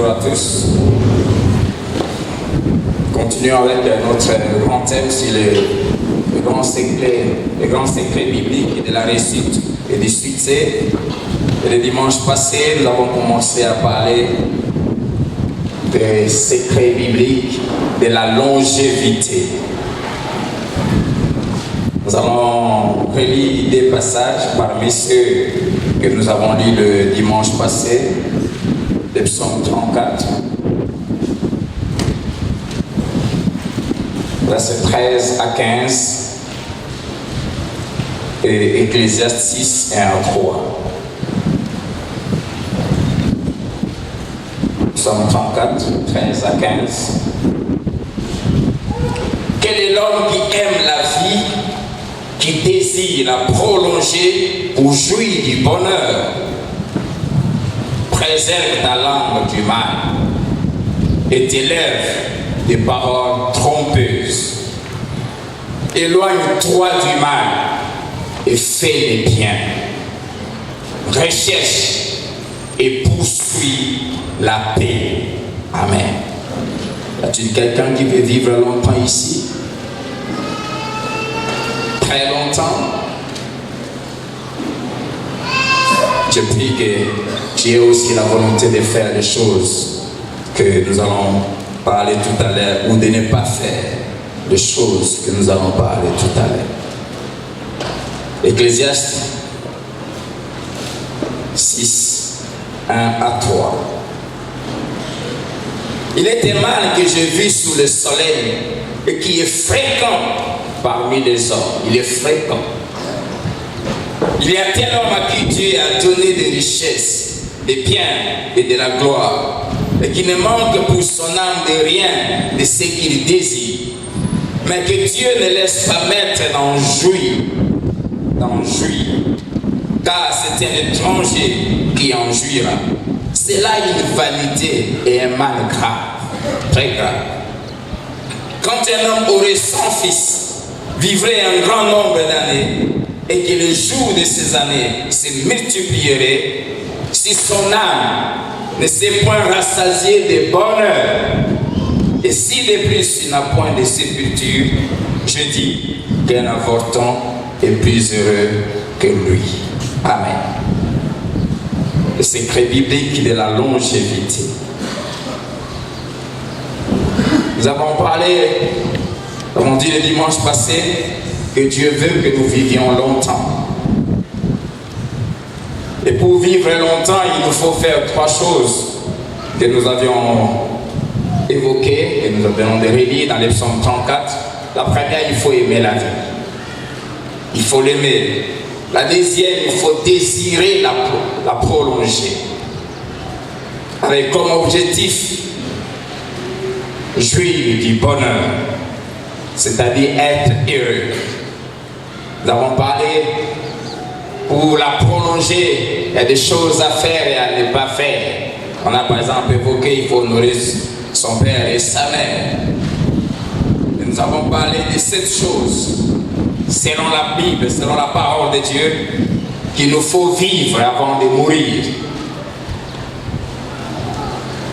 Bonjour à tous. Continuons avec notre grand thème sur les grands secrets bibliques et de la réussite et du succès. Et le dimanche passé, nous avons commencé à parler des secrets bibliques de la longévité. Nous allons relire des passages parmi ceux que nous avons lus le dimanche passé, le psaume 34, versets 13 à 15, et Ecclésiaste 6, 1 à 3. Psaume 34, 13 à 15. Quel est l'homme qui aime la vie, qui désire la prolonger pour jouir du bonheur? Préserve ta langue du mal et tes lèvres des paroles trompeuses. Éloigne-toi du mal et fais le bien. Recherche et poursuis la paix. Amen. Y a-t-il quelqu'un qui veut vivre longtemps ici? Très longtemps? Je prie que tu aies aussi la volonté de faire les choses que nous allons parler tout à l'heure, ou de ne pas faire les choses que nous allons parler tout à l'heure. Ecclésiaste 6, 1 à 3. Il est un mal que j'ai vu sous le soleil et qui est fréquent parmi les hommes. Il est fréquent. Il y a tel homme à qui Dieu a donné des richesses, des biens et de la gloire, et qui ne manque pour son âme de rien de ce qu'il désire, mais que Dieu ne laisse pas mettre d'en jouir, car c'est un étranger qui en jouira. C'est là une vanité et un mal grave, très grave. Quand un homme aurait 100 fils, vivrait un grand nombre d'années, et que le jour de ces années se multiplierait, si son âme ne s'est point rassasiée de bonheur, et si de plus il n'a point de sépulture, je dis qu'un avorton est plus heureux que lui. Amen. Le secret biblique de la longévité. Nous avons dit le dimanche passé, que Dieu veut que nous vivions longtemps. Et pour vivre longtemps, il nous faut faire 3 choses que nous avions évoquées, et nous avons relire dans les psaumes 34. La première, il faut aimer la vie. Il faut l'aimer. La deuxième, il faut désirer la prolonger. Avec comme objectif, jouir du bonheur, c'est-à-dire être heureux. Nous avons parlé, pour la prolonger, il y a des choses à faire et à ne pas faire. On a par exemple évoqué, il faut honorer son père et sa mère. Et nous avons parlé de cette chose, selon la Bible, selon la parole de Dieu, qu'il nous faut vivre avant de mourir.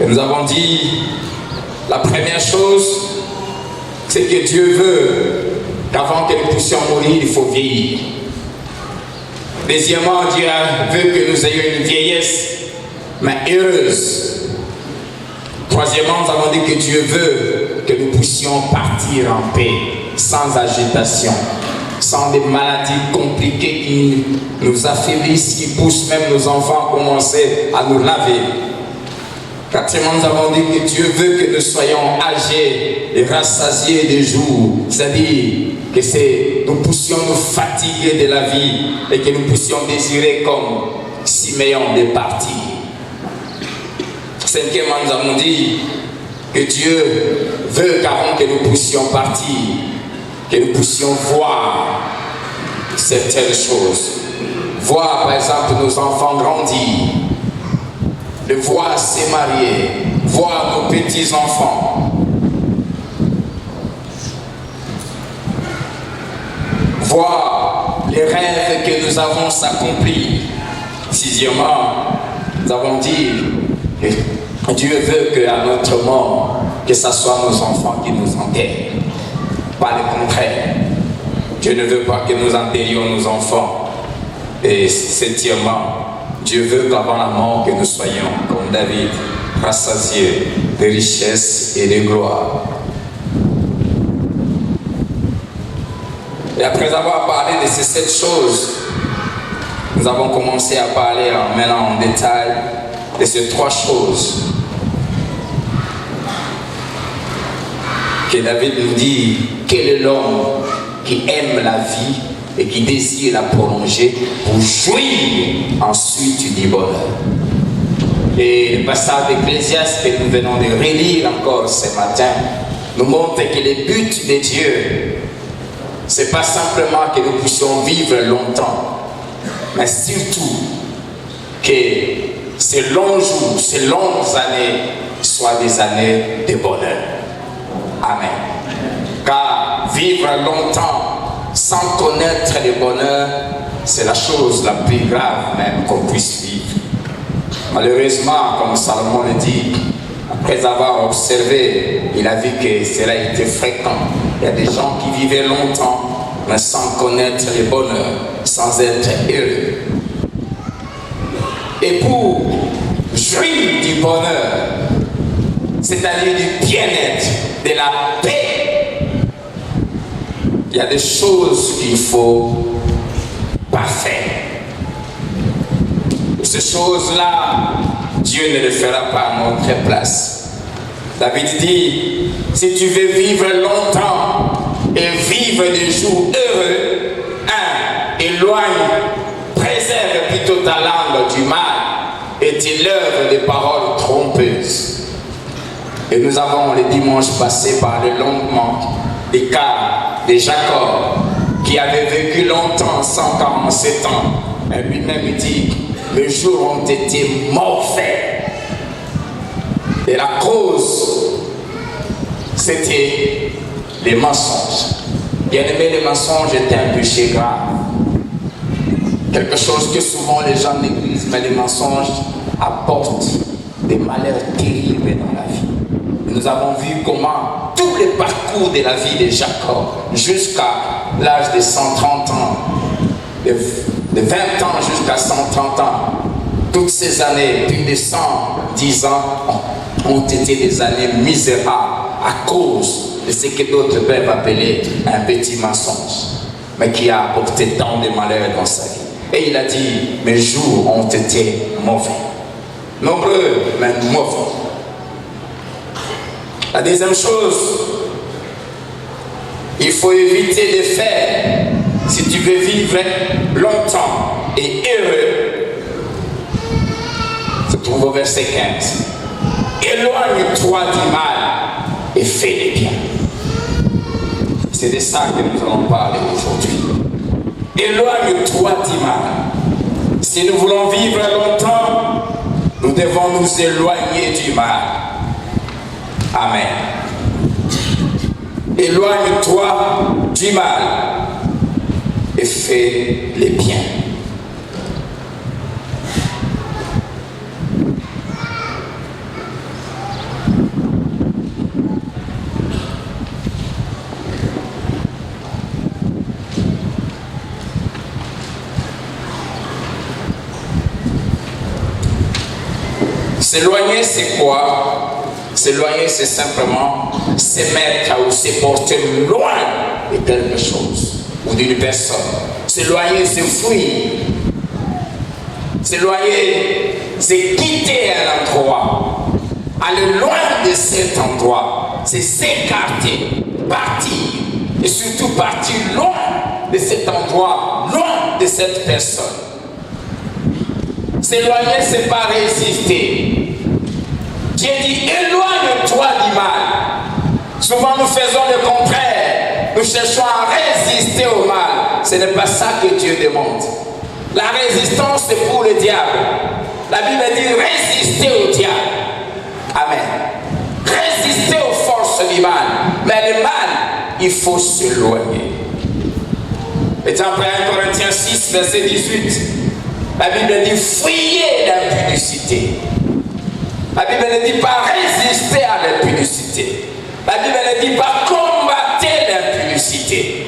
Et nous avons dit, la première chose, c'est que Dieu veut qu'avant que nous puissions mourir, il faut vieillir. Deuxièmement, Dieu veut que nous ayons une vieillesse, mais heureuse. Troisièmement, nous avons dit que Dieu veut que nous puissions partir en paix, sans agitation, sans des maladies compliquées qui nous affaiblissent, qui poussent même nos enfants à commencer à nous laver. Quatrièmement, nous avons dit que Dieu veut que nous soyons âgés et rassasiés des jours, c'est-à-dire que nous puissions nous fatiguer de la vie et que nous puissions désirer comme Siméon de partir. Cinquièmement, nous avons dit que Dieu veut qu'avant que nous puissions partir, que nous puissions voir certaines choses. Voir par exemple nos enfants grandir, de voir se marier, voir nos petits-enfants, voir les rêves que nous avons s'accomplir. Sixièmement, nous avons dit que Dieu veut qu'à notre mort, que ce soit nos enfants qui nous enterrent. Pas le contraire. Dieu ne veut pas que nous enterrions nos enfants. Et septièmement, Dieu veut qu'avant la mort, que nous soyons, comme David, rassasiés de richesses et de gloire. Et après avoir parlé de ces 7 choses, nous avons commencé à parler maintenant en détail de ces 3 choses que David nous dit. Quel est l'homme qui aime la vie et qui désire la prolonger pour jouir ensuite du bonheur? Et le passage d'Ecclésiaste que nous venons de relire encore ce matin nous montre que le but de Dieu, c'est pas simplement que nous puissions vivre longtemps, mais surtout que ces longs jours, ces longues années soient des années de bonheur. Amen. Car vivre longtemps sans connaître le bonheur, c'est la chose la plus grave même qu'on puisse vivre. Malheureusement, comme Salomon le dit, après avoir observé, il a vu que cela était fréquent. Il y a des gens qui vivaient longtemps, mais sans connaître le bonheur, sans être heureux. Et pour jouir du bonheur, c'est-à-dire du bien-être, de la paix, il y a des choses qu'il faut pas faire. Ces choses-là, Dieu ne le fera pas à notre place. David dit, si tu veux vivre longtemps et vivre des jours heureux, préserve plutôt ta langue du mal et t'élève des paroles trompeuses. Et nous avons le dimanche passé parlé longuement des cas de Jacob qui avait vécu longtemps, 147 ans. Et lui-même dit, les jours ont été mauvais. Et la cause, c'était les mensonges. Bien aimé, les mensonges étaient un péché grave. Quelque chose que souvent les gens négligent, mais les mensonges apportent des malheurs terribles dans la vie. Nous avons vu comment tout le parcours de la vie de Jacob, jusqu'à l'âge de 130 ans, de 20 ans jusqu'à 130 ans, toutes ces années, plus de 110 ans, ont été des années misérables à cause de ce que d'autres peuvent appeler un petit mensonge, mais qui a apporté tant de malheurs dans sa vie. Et il a dit, mes jours ont été mauvais. Nombreux, mais mauvais. La deuxième chose, il faut éviter de faire, si tu veux vivre longtemps et heureux, se trouve au verset 15. Éloigne-toi du mal et fais le bien. C'est de ça que nous allons parler aujourd'hui. Éloigne-toi du mal. Si nous voulons vivre longtemps, nous devons nous éloigner du mal. Amen. Éloigne-toi du mal et fais le bien. S'éloigner, c'est quoi? S'éloigner, c'est simplement se mettre ou se porter loin de quelque chose ou d'une personne. S'éloigner, c'est fuir. S'éloigner, c'est quitter un endroit. Aller loin de cet endroit, c'est s'écarter, partir. Et surtout partir loin de cet endroit, loin de cette personne. S'éloigner, c'est pas résister. Dieu dit, éloigne-toi du mal. Souvent nous faisons le contraire. Nous cherchons à résister au mal. Ce n'est pas ça que Dieu demande. La résistance, c'est pour le diable. La Bible dit, résister au diable. Amen. Résister aux forces du mal. Mais le mal, il faut s'éloigner. Et dans 1 Corinthiens 6, verset 18, la Bible dit, fuyez l'impudicité. La Bible ne dit pas résister à l'impudicité. La Bible ne dit pas combattre l'impudicité.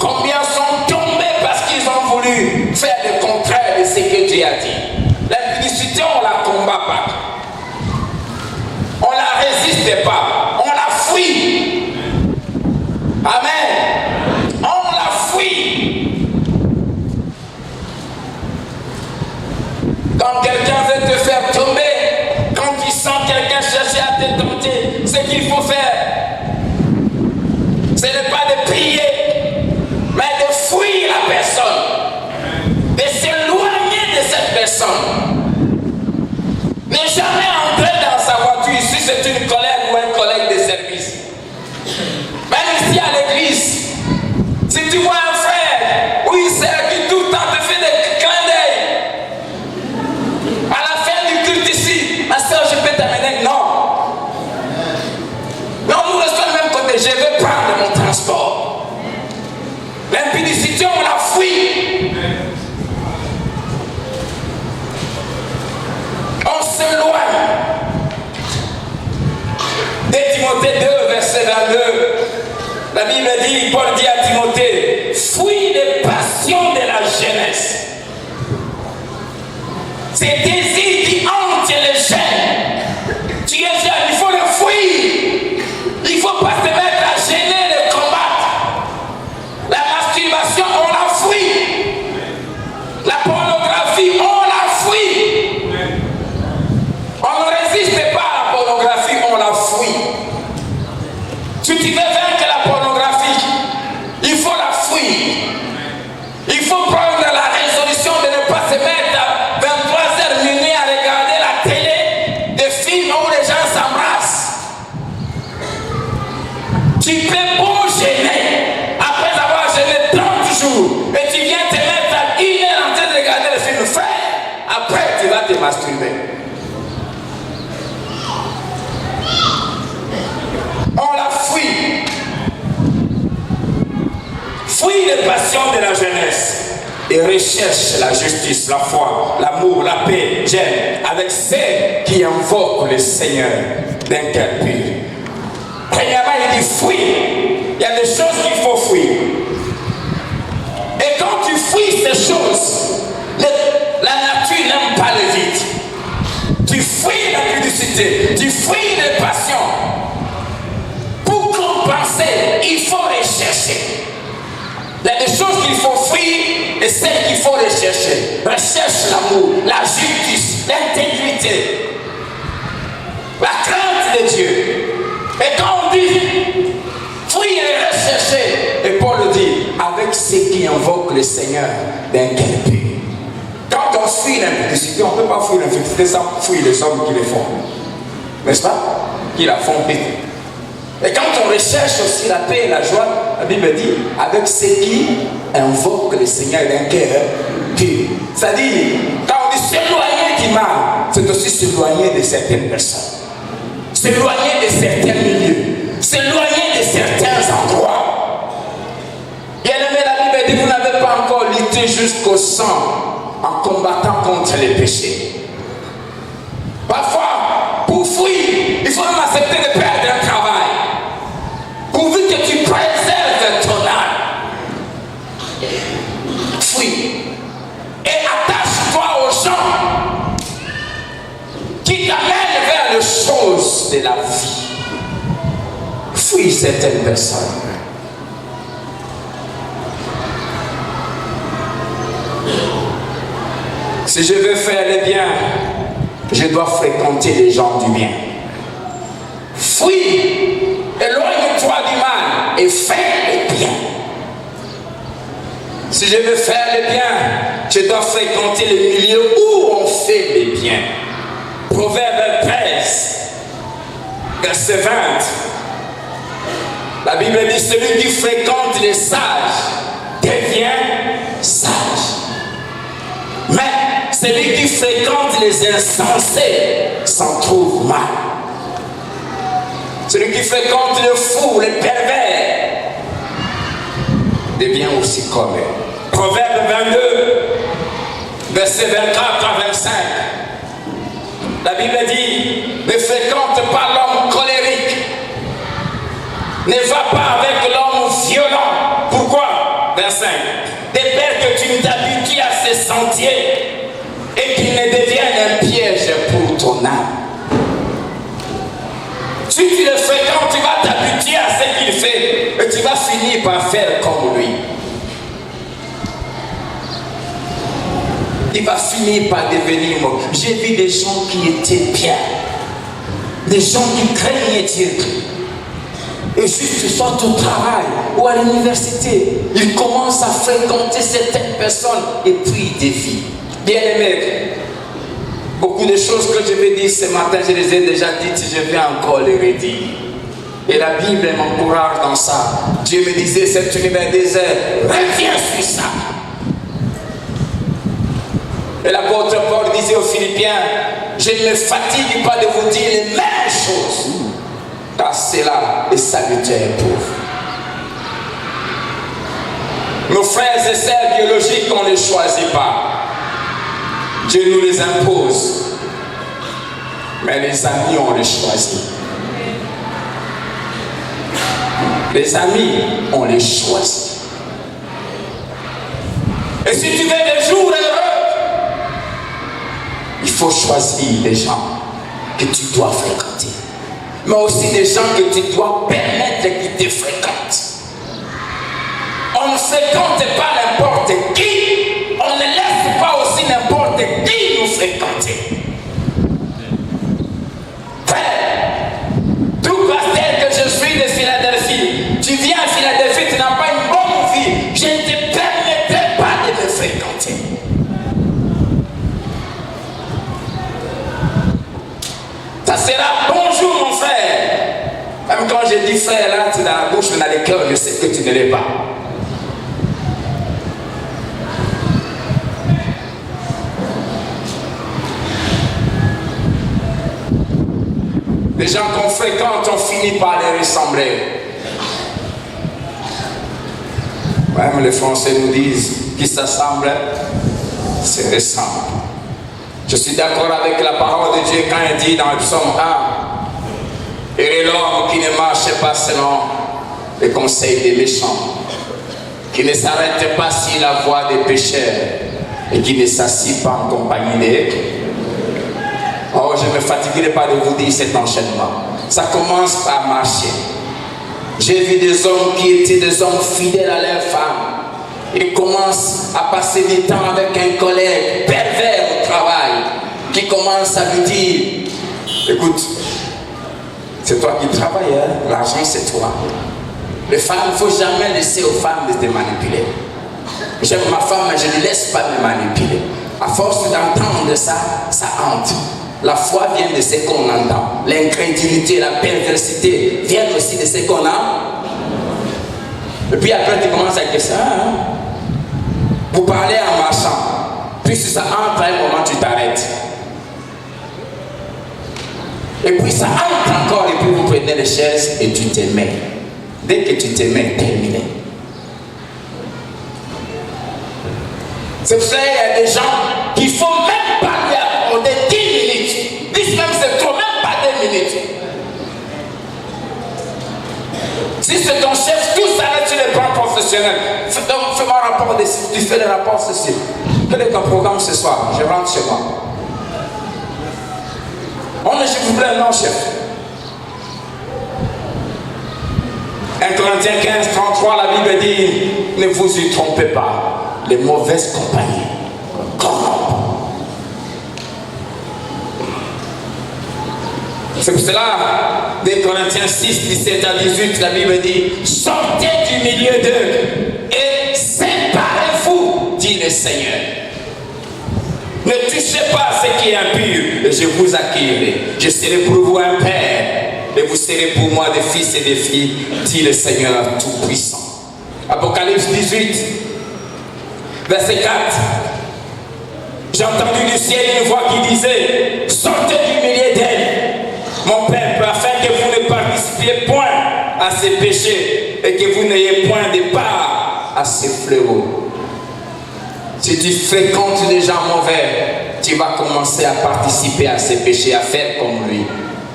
Combien sont tombés parce qu'ils ont voulu faire le contraire de ce que Dieu a dit. L'impudicité, on ne la combat pas. On ne la résiste pas. On la fuit. Amen. On la fuit. Quand quelqu'un veut te faire tomber, quand tu sens quelqu'un chercher à te tenter, ce qu'il faut faire, ce n'est pas de prier, mais de fuir la personne, de s'éloigner de cette personne. Ne jamais entrer dans sa voiture si c'est une collègue ou un collègue de service. Même ici à l'église, si tu vois un frère ou une sœur qui tout le temps te fait des clins d'œil, à la fin du culte ici, ma sœur, je peux t'amener. Non. Non, nous restons du même côté. Je vais prendre mon transport. L'impudicité, on la fuit. On s'éloigne. De Timothée 2, verset 22, la Bible dit, Paul dit à Timothée, fuis les passions de la jeunesse. Ces désirs qui hantent les jeunes. Tu es jeune, il faut le fuir. Il ne faut pas se mettre à gêner le combattre. La masturbation, on la fuit. La pornographie, on la fuit. On ne résiste pas à la pornographie, on la fuit. Si tu veux vaincre la pornographie, il faut la fuir. Il faut prendre la résolution de ne pas se mettre à 23h minuit à regarder la télé, des films où les gens s'embrassent. Tu peux beau gêner après avoir gêné 30 jours et tu viens te mettre à 1 heure en train de regarder le film. Frère, après tu vas te masturber. On la fuit. Fuis les passions de la jeunesse et recherche la justice, la foi, l'amour, la paix, j'aime, avec ceux qui invoquent le Seigneur d'un cœur pur. Premièrement, il dit fuis. Il y a des choses qu'il faut fuir. Et quand tu fuis ces choses, la nature n'aime pas le vide. Tu fuis la publicité, tu fuis les passions. Pour compenser, il faut rechercher. Il y a des choses qu'il faut fuir et celles qu'il faut rechercher. Recherche l'amour, la justice, l'intégrité, la crainte de Dieu. Et quand on dit fuir et rechercher, et Paul dit avec ceux qui invoquent le Seigneur d'un cœur pur. Quand on fuit l'impudicité, on ne peut pas fuir l'impudicité sans fuir les hommes qui le font. N'est-ce pas? Qui la font péter. Et quand on recherche aussi la paix et la joie, la Bible dit avec ceux qui invoquent le Seigneur d'un cœur pur. C'est-à-dire, quand on dit s'éloigner du mal, c'est aussi s'éloigner de certaines personnes, s'éloigner de certains milieux, s'éloigner de certains endroits. Bien aimé, la Bible dit vous n'avez pas encore lutté jusqu'au sang en combattant contre les péchés. Parfois, pour fuir, il faut même accepter de perdre un travail. Pourvu que tu préserves ton âme. Fuis. Et attache-toi aux gens qui t'amènent vers les choses de la vie. Fuis certaines personnes. Si je veux faire le bien, je dois fréquenter les gens du bien. Fuis, éloigne-toi du mal et fais le bien. Si je veux faire le bien, je dois fréquenter le milieu où on fait le bien. Proverbe 13, verset 20. La Bible dit celui qui fréquente les sages devient sage. Mais celui qui fréquente les insensés s'en trouve mal. Celui qui fréquente le fou, le pervers, devient aussi comme eux. Proverbe 22, verset 24 à 25. La Bible dit, ne fréquente pas l'homme colérique. Ne va pas avec l'homme violent. Pourquoi? 25. De peur que tu ne t'habitues à ses sentiers et qu'il ne devienne un piège pour ton âme. Si tu le fréquentes, tu vas t'habituer à ce qu'il fait et tu vas finir par faire comme lui. Il va finir par devenir mort. J'ai vu des gens qui étaient bien, des gens qui craignaient Dieu. Et juste soit au travail ou à l'université, ils commencent à fréquenter certaines personnes et puis ils dévient. Bien-aimés, beaucoup de choses que je vais dire ce matin, je les ai déjà dites, je vais encore les redire. Et la Bible m'encourage dans ça. Dieu me disait, cet univers désert, reviens sur ça. Et l'apôtre Paul disait aux Philippiens, je ne me fatigue pas de vous dire les mêmes choses, car cela est salutaire pour vous. Nos frères et sœurs biologiques, on ne les choisit pas. Dieu nous les impose. Mais les amis, on les choisit. Les amis, on les choisit. Et si tu veux des jours heureux, il faut choisir des gens que tu dois fréquenter. Mais aussi des gens que tu dois permettre qu'ils te fréquentent. On ne fréquente pas n'importe qui. On ne laisse pas aussi n'importe qui nous fréquenter. Frère, tout pasteur que je suis de Philadelphie, tu viens à Philadelphie, tu n'as pas une bonne vie. Je ne te permettrai pas de me fréquenter. Ça sera bonjour mon frère. Même quand je dis frère là, tu es dans la bouche, mais dans le cœur, je sais que tu ne l'es pas. Les gens qu'on fréquente, on finit par les ressembler. Même les Français nous disent qui s'assemble, se ressemble. Je suis d'accord avec la parole de Dieu quand il dit dans le psaume 1, et l'homme qui ne marche pas selon les conseils des méchants, qui ne s'arrête pas sur la voie des pécheurs et qui ne s'assied pas en compagnie des... Oh, je ne me fatiguerai pas de vous dire cet enchaînement. Ça commence par marcher. J'ai vu des hommes qui étaient des hommes fidèles à leurs femmes. Ils commencent à passer du temps avec un collègue pervers au travail qui commence à lui dire, écoute, c'est toi qui travailles, hein? L'argent c'est toi. Les femmes, il ne faut jamais laisser aux femmes de te manipuler. J'aime ma femme, mais je ne laisse pas me manipuler. À force d'entendre ça, ça hante. La foi vient de ce qu'on entend. L'incrédulité, la perversité viennent aussi de ce qu'on a. Et puis après, tu commences à dire ça. Hein? Vous parlez en marchant. Puis si ça entre à un moment, tu t'arrêtes. Et puis ça entre encore, et puis vous prenez les chaises et tu te mets. Dès que tu te mets, terminé. C'est pour ça qu'il y a des gens qu'il ne faut même pas lui accorder 10 minutes. 10 même c'est trop, même pas 2 minutes. Si c'est ton chef, tout s'arrête sur les plans professionnels. Fais-moi un rapport de tu fais le rapport ceci. Quel est ton programme ce soir? Je rentre chez moi. On ne vous plaît, non, chef. 1 Corinthiens 15, 33, la Bible dit, ne vous y trompez pas. Les mauvaises compagnies corrompent. C'est pour cela, 2 Corinthiens 6, 17 à 18, la Bible dit, sortez du milieu d'eux et séparez-vous, dit le Seigneur. Ne touchez pas à ce qui est impur, et je vous accueillerai. Je serai pour vous un père, et vous serez pour moi des fils et des filles, dit le Seigneur Tout-Puissant. Apocalypse 18, verset 4. J'ai entendu du ciel une voix qui disait, sortez du milieu d'elle, mon peuple, afin que vous ne participiez point à ses péchés et que vous n'ayez point de part à ses fléaux. Si tu fréquentes des gens mauvais, tu vas commencer à participer à ses péchés, à faire comme lui.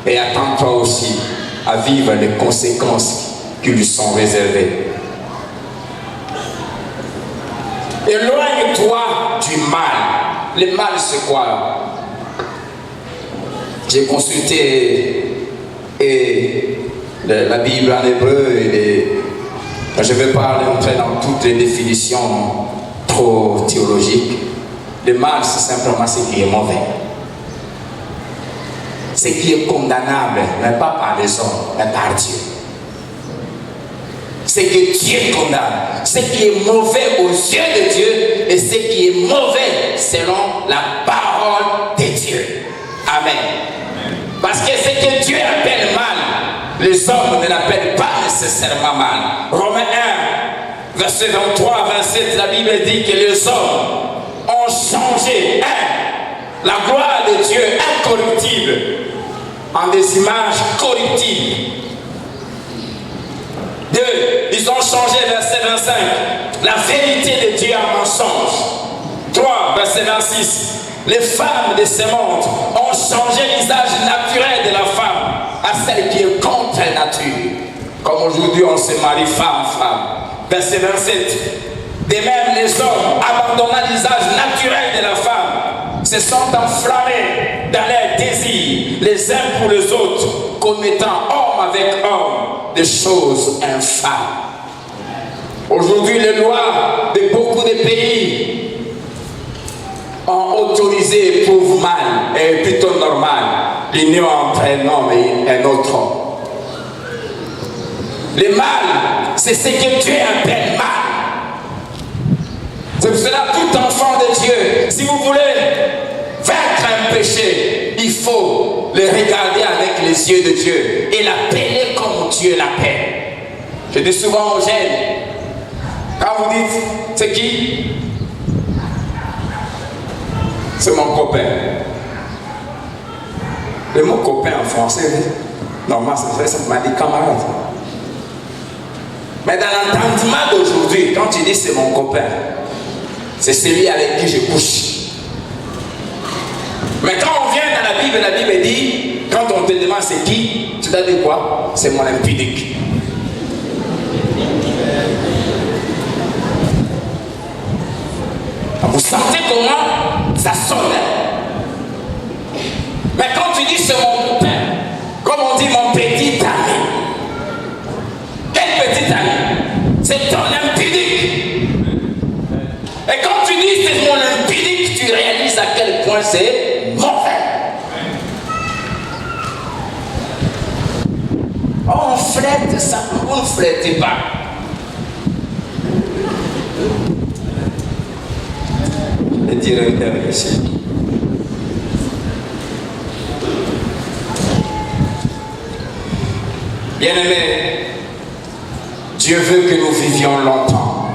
Et attends-toi aussi à vivre les conséquences qui lui sont réservées. Éloigne-toi du mal. Le mal, c'est quoi? J'ai consulté la Bible en hébreu et je ne vais pas entrer dans toutes les définitions trop théologiques. Le mal, c'est simplement ce qui est mauvais. Ce qui est condamnable, mais pas par les hommes, mais par Dieu. Ce que Dieu condamne, ce qui est mauvais aux yeux de Dieu et ce qui est mauvais selon la parole de Dieu. Amen. Parce que ce que Dieu appelle mal, les hommes ne l'appellent pas nécessairement mal. Romains 1, verset 23 à 27, la Bible dit que les hommes ont changé la gloire de Dieu incorruptible en des images corruptibles. 2, ils ont changé, verset 25, la vérité de Dieu en mensonge. 3, verset 26, les femmes de ce monde ont changé l'usage naturel de la femme à celle qui est contre la nature. Comme aujourd'hui on se marie femme-femme. Verset 27, de même les hommes abandonnant l'usage naturel de la femme se sont enflammés dans leurs désirs les uns pour les autres, commettant homme avec homme des choses infâmes. Aujourd'hui, les lois de beaucoup de pays ont autorisé pour mal et plutôt normal l'union entre un homme et un autre homme. Le mal, c'est ce que Dieu appelle mal. C'est pour cela tout enfant de Dieu, si vous voulez vaincre un péché, il faut le regarder avec les yeux de Dieu et l'appeler comme Dieu l'appelle. Je dis souvent aux jeunes, quand vous dites, c'est qui? C'est mon copain. Le mot copain en français, normalement, c'est vrai, ça m'a dit camarade. Mais dans l'entendement d'aujourd'hui, quand tu dis c'est mon copain, c'est celui avec qui je couche. Mais quand on vient dans la Bible dit, quand on te demande c'est qui, tu dois dire quoi? C'est mon impudique. Vous sentez comment ça sonne? Mais quand tu dis c'est mon copain, comme on dit mon petit ami. Quel petit ami? C'est ton impudique. Et quand tu dis c'est mon impudique, tu réalises à quel point c'est mauvais. On flatte ça, vous ne flattez pas. Je dirais une dernière chose. Bien-aimés, Dieu veut que nous vivions longtemps.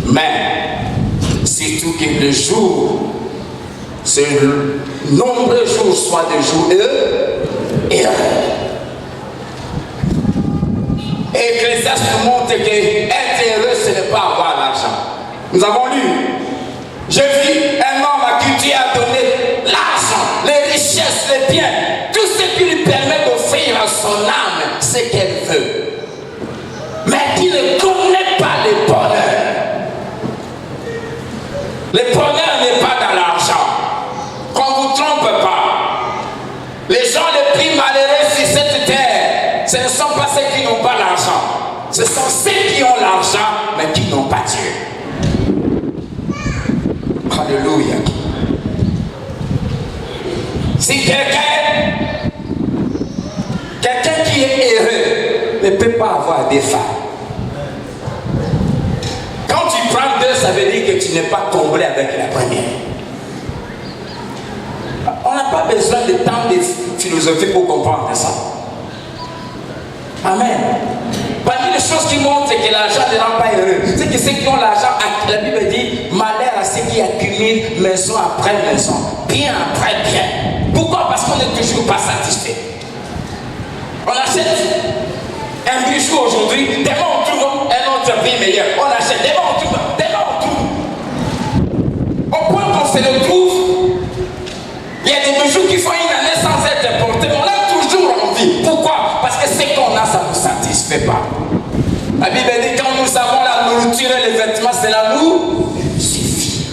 Mais, surtout que le jour, ce nombreux jours soient des jours heureux et heureux. Et Ecclésiaste nous montre que être heureux, ce n'est pas avoir l'argent. Nous avons lu, je vis un homme à qui Dieu a donné l'argent, les richesses, les biens, tout ce qui lui permet d'offrir à son âme ce qu'elle veut. Mais qui ne connaît pas le bonheur. Le bonheur n'est pas dans l'argent. Qu'on ne vous trompe pas. Les gens les plus malheureux sur cette terre, ce ne sont pas ceux qui n'ont pas l'argent. Ce sont ceux qui ont l'argent, mais qui n'ont pas Dieu. Alléluia. Si quelqu'un qui est heureux ne peut pas avoir des femmes. Quand tu prends deux, ça veut dire que tu n'es pas comblé avec la première. On n'a pas besoin de tant de philosophie pour comprendre ça. Amen. Parmi les choses qui montrent que l'argent ne rend pas heureux, c'est que ceux qui ont l'argent, la Bible dit, malheur à ceux qui accumulent maison après maison, bien après bien. Pourquoi? Parce qu'on n'est toujours pas satisfait. On achète un bijou aujourd'hui, demain on trouve un autre prix meilleur. On achète, demain on trouve, demain on trouve. Au point qu'on se retrouve des bijoux qui font une année sans être portés, on a toujours envie. Pourquoi? Parce que ce qu'on a, ça ne nous satisfait pas. La Bible dit quand nous avons la nourriture et les vêtements, cela nous suffit.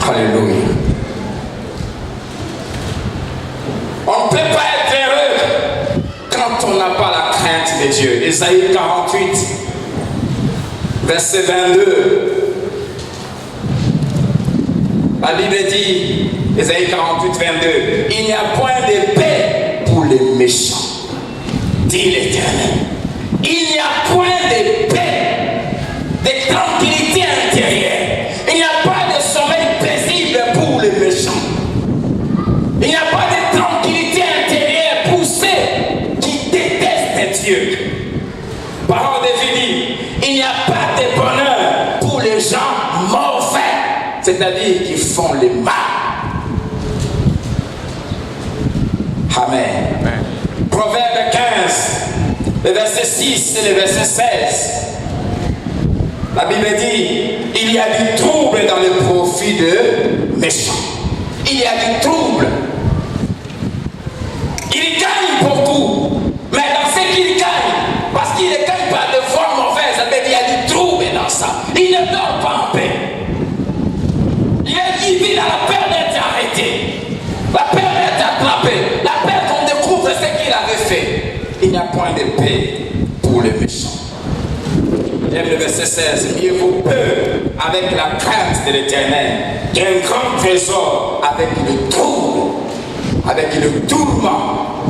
Alléluia. On ne peut pas être heureux quand on n'a pas la crainte de Dieu. Ésaïe 48, verset 22. La Bible dit, Ésaïe 48, 22, il n'y a point de paix pour les méchants, dit l'Éternel. Il n'y a point de paix, de tranquillité intérieure. Il n'y a pas de sommeil paisible pour les méchants. Il n'y a pas de tranquillité intérieure pour ceux qui détestent Dieu. Parole de Dieu dit, il n'y a pas de bonheur pour les gens mauvais, c'est-à-dire qui font le mal. Amen. Amen. Proverbe 15, le verset 6 et le verset 16. La Bible dit, il y a du trouble dans le profit de méchants. Il y a du trouble. Il gagne beaucoup, mais dans ce qu'il gagne, parce qu'il ne gagne pas de foi mauvaise, ça veut dire qu'il y a du trouble dans ça. Il ne dort pas en paix. Il vit dans la peur d'être arrêté, la peur d'être attrapé, la peur qu'on découvre ce qu'il avait fait. Il n'y a point de paix pour les méchants. J'aime le verset 16. Mieux vaut peu avec la crainte de l'Éternel qu'un grand trésor avec le trouble, avec le tourment.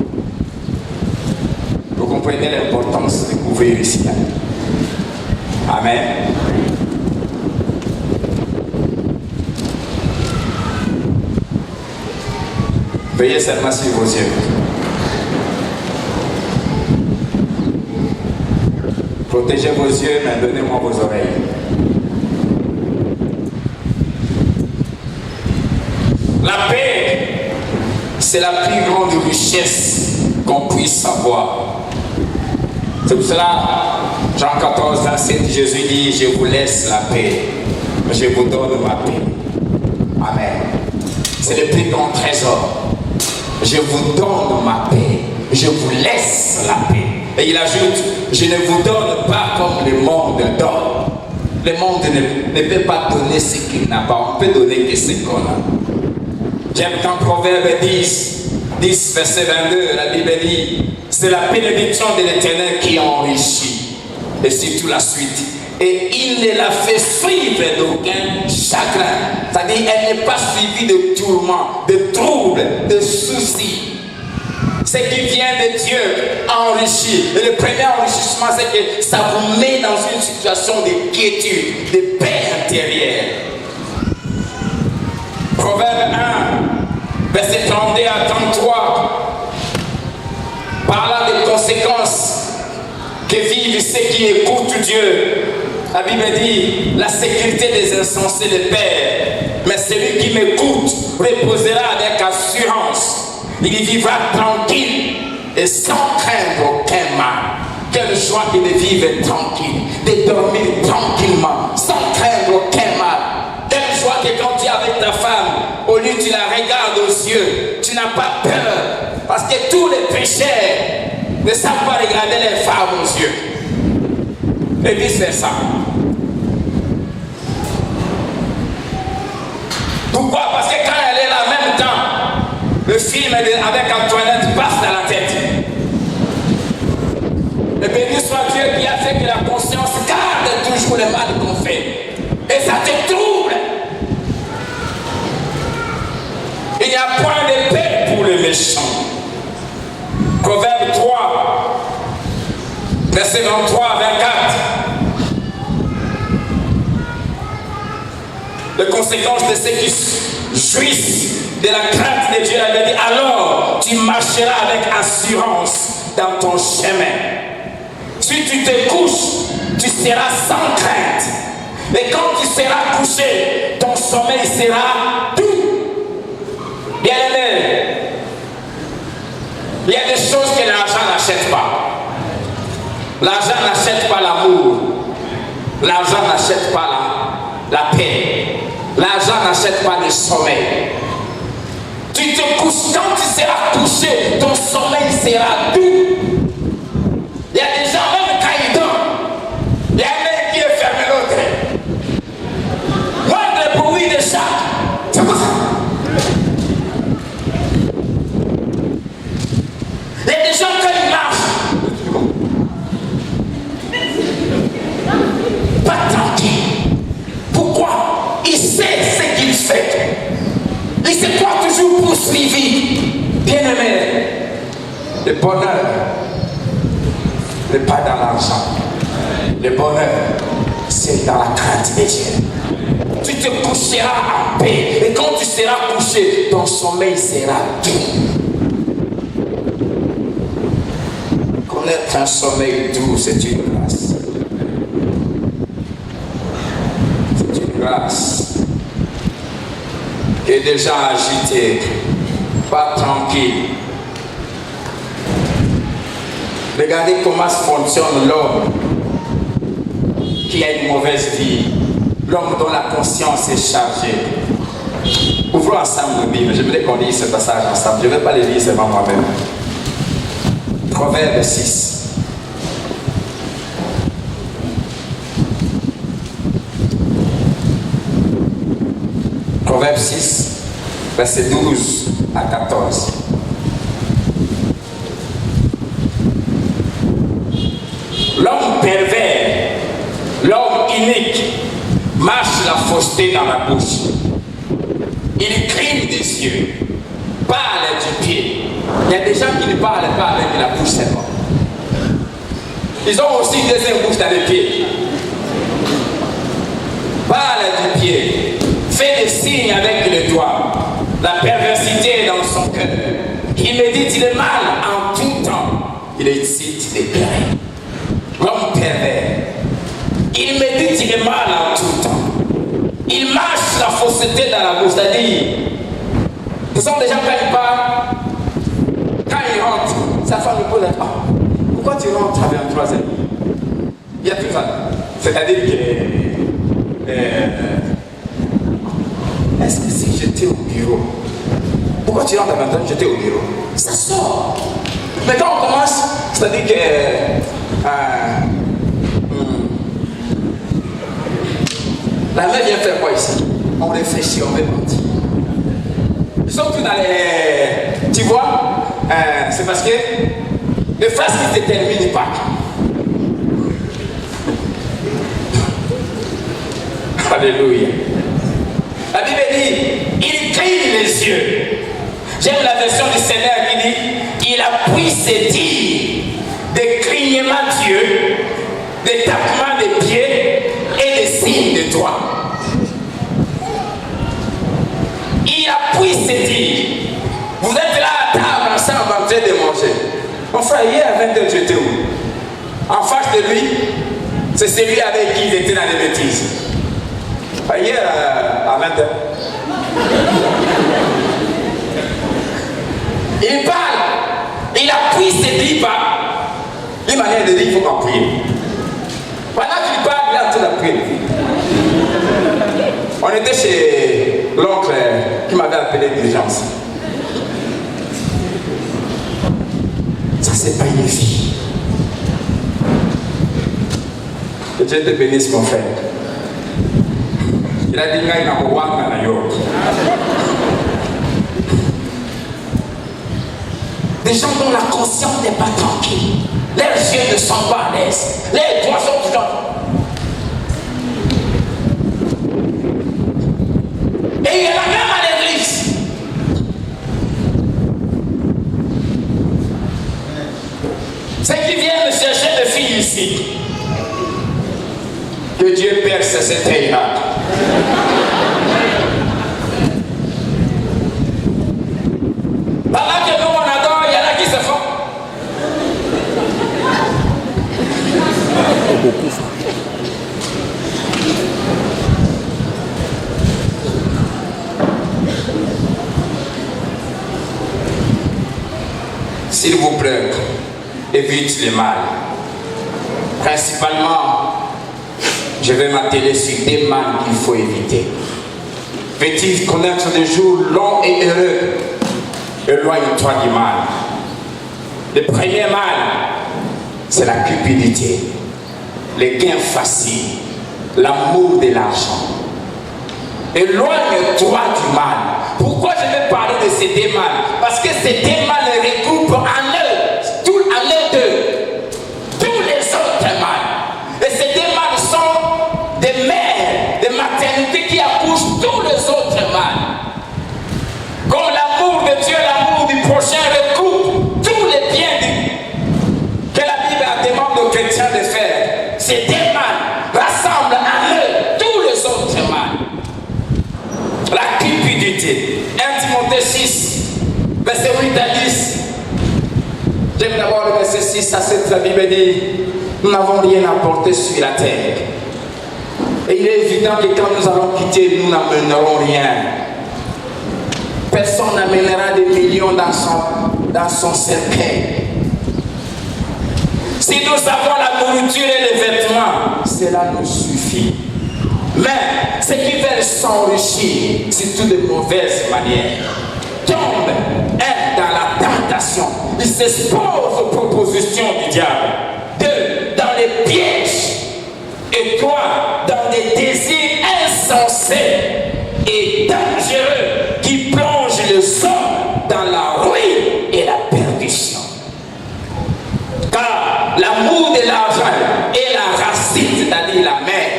Vous comprenez l'importance de couvrir ici. Amen. Veuillez seulement sur vos yeux. Protégez vos yeux, mais donnez-moi vos oreilles. La paix, c'est la plus grande richesse qu'on puisse avoir. C'est pour cela, Jean 14, 27, Jésus dit, je vous laisse la paix, je vous donne ma paix. Amen. C'est le plus grand trésor. Je vous donne ma paix, je vous laisse la paix. Et il ajoute, je ne vous donne pas comme le monde donne. Le monde ne peut pas donner ce qu'il n'a pas, on peut donner que ce qu'on a. J'aime quand Proverbe 10, verset 22, la Bible dit, c'est la bénédiction de l'Éternel qui enrichit. Et surtout la suite. Et il ne la fait suivre d'aucun chagrin. C'est-à-dire, elle n'est pas suivie de tourments, de troubles, de soucis. Ce qui vient de Dieu enrichit. Et le premier enrichissement, c'est que ça vous met dans une situation de quiétude, de paix intérieure. Proverbe 1, verset 32 à 33, parlant des conséquences que vivent ceux qui écoutent Dieu. La Bible dit, la sécurité des insensés les perd, mais celui qui m'écoute reposera avec assurance. Il vivra tranquille et sans craindre aucun mal. Quelle joie que de vivre tranquille, de dormir tranquillement, sans craindre aucun mal. Quelle joie que quand tu es avec ta femme, au lieu tu la regardes aux yeux, tu n'as pas peur. Parce que tous les pécheurs ne savent pas regarder les femmes aux yeux. Et vice versa. Pourquoi? Parce que quand elle est là en même temps, le film avec Antoinette passe dans la tête. Et béni soit Dieu qui a fait que la conscience garde toujours le mal qu'on fait. Et ça te trouble. Il n'y a point de paix pour les méchants. Proverbe 3, verset 23 à 24. Les conséquences de ceux qui jouissent de la crainte de Dieu, elle a dit, alors tu marcheras avec assurance dans ton chemin. Si tu te couches, tu seras sans crainte. Et quand tu seras couché, ton sommeil sera doux. Bien aimé, il y a des choses que l'argent n'achète pas. L'argent n'achète pas l'amour. L'argent n'achète pas la paix. L'argent l'argent n'achète pas le sommeil. Tu te couches, quand tu seras couché, ton sommeil sera doux. Il y a des gens, même quand ils dorment, il y a un mec qui est fermé l'autre. Moins de bruit de chat. C'est comme ça. Il y a des gens quand ils marchent, pas tranquille. Pourquoi? Il sait ce qu'il fait. Il se croit toujours poursuivi. Bien-aimé, le bonheur n'est pas dans l'argent. Le bonheur, c'est dans la crainte de Dieu. Tu te coucheras en paix. Et quand tu seras couché, ton sommeil sera doux. Connaître un sommeil doux, c'est une grâce. C'est une grâce. Qui est déjà agité, pas tranquille. Regardez comment fonctionne l'homme qui a une mauvaise vie, l'homme dont la conscience est chargée. Ouvrons ensemble le Bible. J'aimerais qu'on lise ce passage ensemble. Je ne vais pas le lire seulement moi-même. Proverbe 6. Proverbe 6, verset 12 à 14. L'homme pervers, l'homme inique, marche la fausseté dans la bouche. Il cligne des yeux, parle du pied. Il y a des gens qui ne parlent pas avec la bouche seulement. Ils ont aussi une deuxième bouche dans les pieds. Parle du pied. Fait des signes avec le doigt. La perversité est dans son cœur. Il médite le mal en tout temps. Il excite les plaies. L'homme pervers. Il médite le mal en tout temps. Il marche la fausseté dans la bouche. C'est-à-dire, ce sont des gens quand ils parlent, quand ils rentrent, sa femme lui pose la question. Pourquoi tu rentres à 23h? Il y a tout ça. C'est-à-dire que est-ce que si j'étais au bureau, pourquoi tu rentres à 20 ans? J'étais au bureau. Ça sort. Mais quand on commence, c'est-à-dire que la mère vient faire quoi ici? On réfléchit, on répondit. Ils sont tous dans les... Tu vois, c'est parce que les phrases qui se terminent pas. Alléluia. La Bible dit, il cligne les yeux. J'aime la version du Seigneur qui dit, il appuie ses dires des clignements d'yeux, des tapements de pieds et des signes de doigts. Il appuie ses dires. Vous êtes là à table ensemble en train de manger. Mon frère, hier à 20h, tu étais où? En face de lui, c'est celui avec qui il était dans les bêtises. Hier à 20h. Il parle, il appuie ses dix pas. Une manière de dire, il faut pas prier. Pendant qu'il parle, il est en train de prier. On était chez l'oncle qui m'avait appelé d'urgence. Ça, c'est pas une vie. Que Dieu te bénisse, mon frère. Il a dit qu'il n'a pas de des gens dont la conscience n'est pas tranquille. Leurs yeux ne sont pas à l'aise. Les doigts sont toujours. Et il y en a même à l'église. Ceux qui viennent chercher des filles ici. Que Dieu perce cet œil-là. Pendant que nous on adore, il y en a qui se font. S'il vous plaît, évite le mal. Principalement, je vais m'atteler sur des mal qu'il faut éviter. Veux-tu connaître des jours longs et heureux? Éloigne-toi du mal. Le premier mal, c'est la cupidité, les gains faciles, l'amour de l'argent. Éloigne-toi du mal. Pourquoi je vais parler de ces deux mal? Parce que ces deux mal regroupent en eux tous les autres mal. Et ces deux mal sont des mères, des maternités qui accouchent tous les autres mal. Comme l'amour de Dieu, l'amour du prochain recoupe tous les biens que la Bible demande aux chrétiens de faire. Ces deux mal rassemblent en eux tous les autres mal. La cupidité. 1 Timothée 6, verset 8 à 10. J'aime d'abord le verset 6 à 7. La Bible dit: nous n'avons rien à porter sur la terre. Et il est évident que quand nous allons quitter, nous n'amènerons rien. Personne n'amènera des millions dans son cercueil. Si nous avons la nourriture et les vêtements, cela nous suffit. Mais ceux qui veulent s'enrichir, surtout de mauvaises manières, tombent dans la tentation. Ils s'exposent aux propositions du diable. 2. Dans les pièges. Et 3. Dans des désirs insensés et dangereux qui plongent les hommes dans la ruine et la perdition. Car l'amour de l'argent est la racine, c'est-à-dire la mère,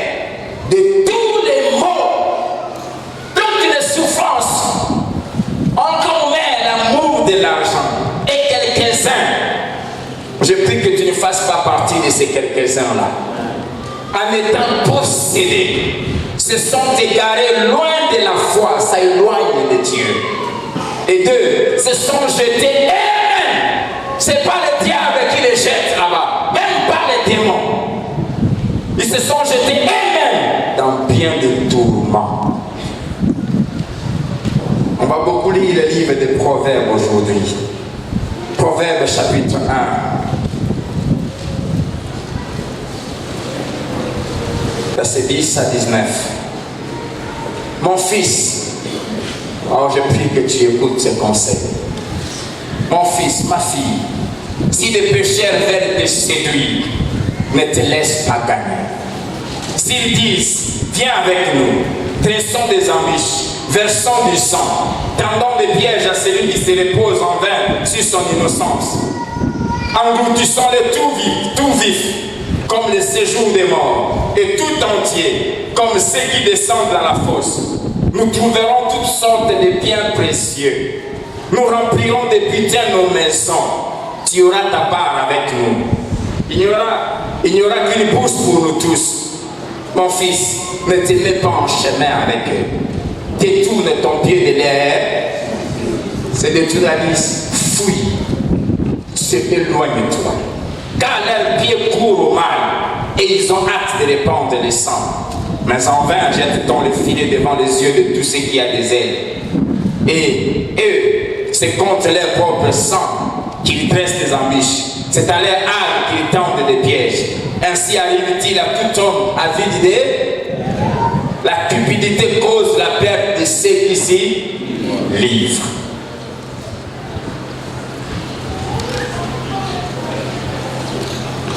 de tous les maux, toutes les souffrances. On met l'amour de l'argent. Et quelques-uns, je prie que tu ne fasses pas partie de ces quelques-uns-là. En étant possédés, se sont égarés loin de la foi, ça éloigne de Dieu. Et 2, se sont jetés eux-mêmes. Ce n'est pas le diable qui les jette là-bas, même pas les démons. Ils se sont jetés eux-mêmes dans bien des tourments. On va beaucoup lire le livre des Proverbes aujourd'hui. Proverbes chapitre 1. Verset 10 à 19. Mon fils, oh, je prie que tu écoutes ce conseil. Mon fils, ma fille, si des pécheurs veulent te séduire, ne te laisse pas gagner. S'ils disent, viens avec nous, tressons des embûches, versons du sang, tendons des pièges à celui qui se repose en vain sur son innocence, engloutissons-les tout vif, comme le séjour des morts, et tout entier, comme ceux qui descendent dans la fosse. Nous trouverons toutes sortes de biens précieux. Nous remplirons de butin nos maisons. Tu auras ta part avec nous. Il n'y aura qu'une bourse pour nous tous. Mon fils, ne te mets pas en chemin avec eux. Détourne ton pied de l'air. C'est de tout la liste. Fouille. Éloigne-toi. Car leurs pieds courent au mal et ils ont hâte de répandre le sang. Mais en vain, jette-t-on le filet devant les yeux de tous ceux qui ont des ailes. Et eux, c'est contre leur propre sang qu'ils dressent des embûches. C'est à leur âme qu'ils tendent des pièges. Ainsi arrive-t-il à tout homme avide d'idées. La cupidité cause la perte de ceux qui s'y livrent.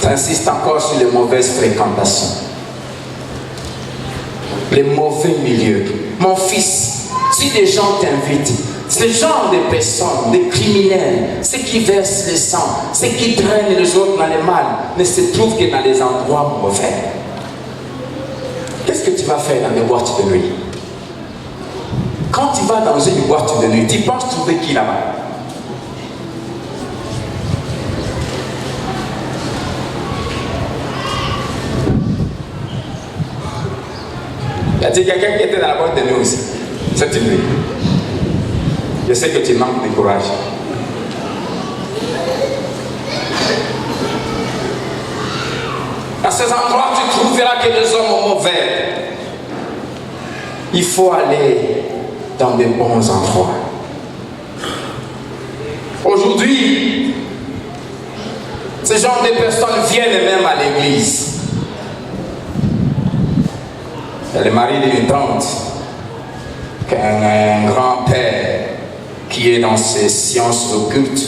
Ça insiste encore sur les mauvaises fréquentations. Les mauvais milieux. Mon fils, si des gens t'invitent, ce genre de personnes, des criminels, ceux qui versent le sang, ceux qui drainent les autres dans le mal, ne se trouvent que dans les endroits mauvais. Qu'est-ce que tu vas faire dans les boîtes de nuit? Quand tu vas dans une boîte de nuit, tu penses trouver qui là-bas? Il y a quelqu'un qui était dans la boîte de nuit aussi, cette nuit. Je sais que tu manques de courage. À ces endroits, tu trouveras que les hommes mauvais. Il faut aller dans de bons endroits. Aujourd'hui, ce genre de personnes viennent même à l'église. Il y a le mari d'une tante qu'un grand-père qui est dans ses sciences occultes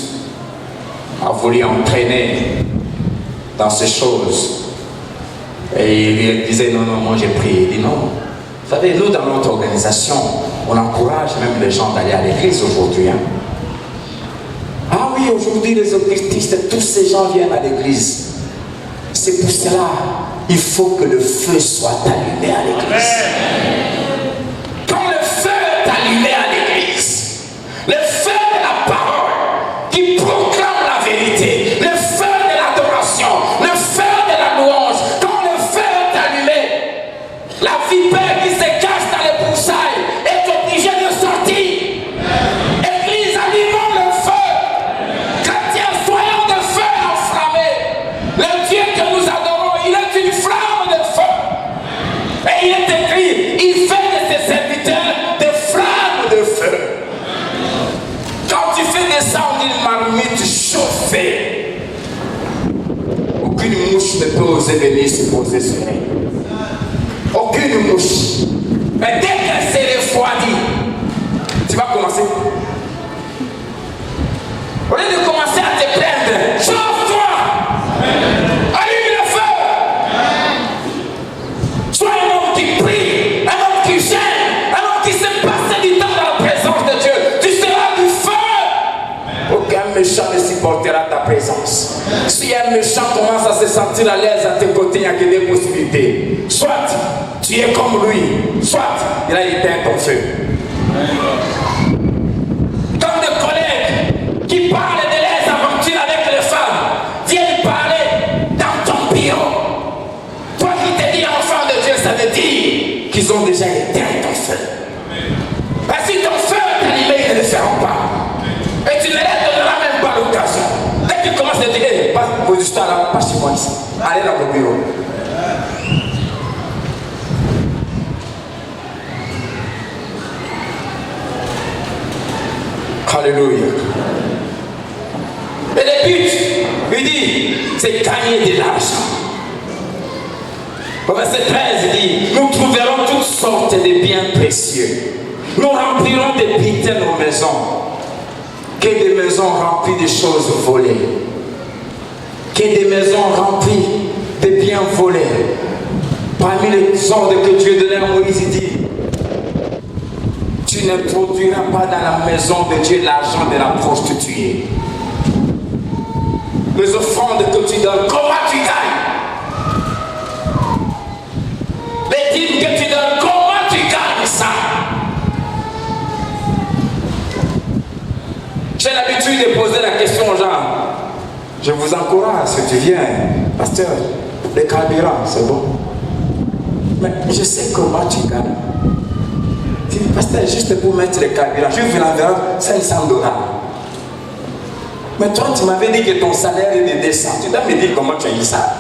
a voulu entraîner dans ces choses. Et il lui disait, non, moi j'ai prié. Il dit, non. Vous savez, nous dans notre organisation, on encourage même les gens d'aller à l'église aujourd'hui. Hein. Ah oui, aujourd'hui les occultistes, tous ces gens viennent à l'église. C'est pour cela, il faut que le feu soit allumé à l'église. Quand le feu est allumé à l'église, le feu de la parole qui proclame la vérité, le feu de l'adoration, le feu de la louange, quand le feu est allumé, la vipère qui se cache dans les broussailles est obligée de sortir. Église, allumons le feu. Chrétiens, soyons de feu enflammé. Le Dieu que nous adorons, il est une flamme de feu. Et il est écrit, il fait de ses serviteurs des flammes de feu. Quand tu fais descendre une marmite chauffée, aucune mouche ne peut oser venir se poser sur elle. Aucune mouche. Mais dès qu'elle s'est refroidie, tu vas commencer. Au lieu de commencer à te plaindre, chauffe-toi. Allume le feu. Sois un homme qui prie, un homme qui gêne, un homme qui se passe du temps dans la présence de Dieu. Tu seras du feu. Aucun méchant ne supportera ta présence. Si un méchant commence à se sentir à l'aise à tes côtés, il n'y a que des possibilités. Soit tu es comme lui, soit il a éteint ton feu. Comme des collègues qui parlent de leurs aventures avec les femmes viennent parler dans ton bureau. Toi qui te dis enfant de Dieu, ça veut dire qu'ils ont déjà éteint ton feu. Parce que si ton feu est allumé, ils ne le feront pas. Et tu ne leur donneras même pas l'occasion. Dès que tu commences à dire, hey, vos histoires là, pas chez moi ici. Allez dans vos bureaux. Alléluia. Et le but, il dit, c'est gagner de l'argent. Au verset 13, il dit, nous trouverons toutes sortes de biens précieux. Nous remplirons des bitins nos maisons. Que des maisons remplies de choses volées. Que des maisons remplies de biens volés. Parmi les ordres que Dieu donnait à Moïse, il dit, tu ne produiras pas dans la maison de Dieu l'argent de la prostituée. Les offrandes que tu donnes, comment tu gagnes? Les dîmes que tu donnes, comment tu gagnes ça? J'ai l'habitude de poser la question aux gens. Je vous encourage, si tu viens, pasteur, le carburant, c'est bon. Mais je sais comment tu gagnes. Pasteur, juste pour mettre le carburant, je vous l'enverrai 500 $. Mais toi, tu m'avais dit que ton salaire est de 200. Tu dois me dire comment tu as eu ça.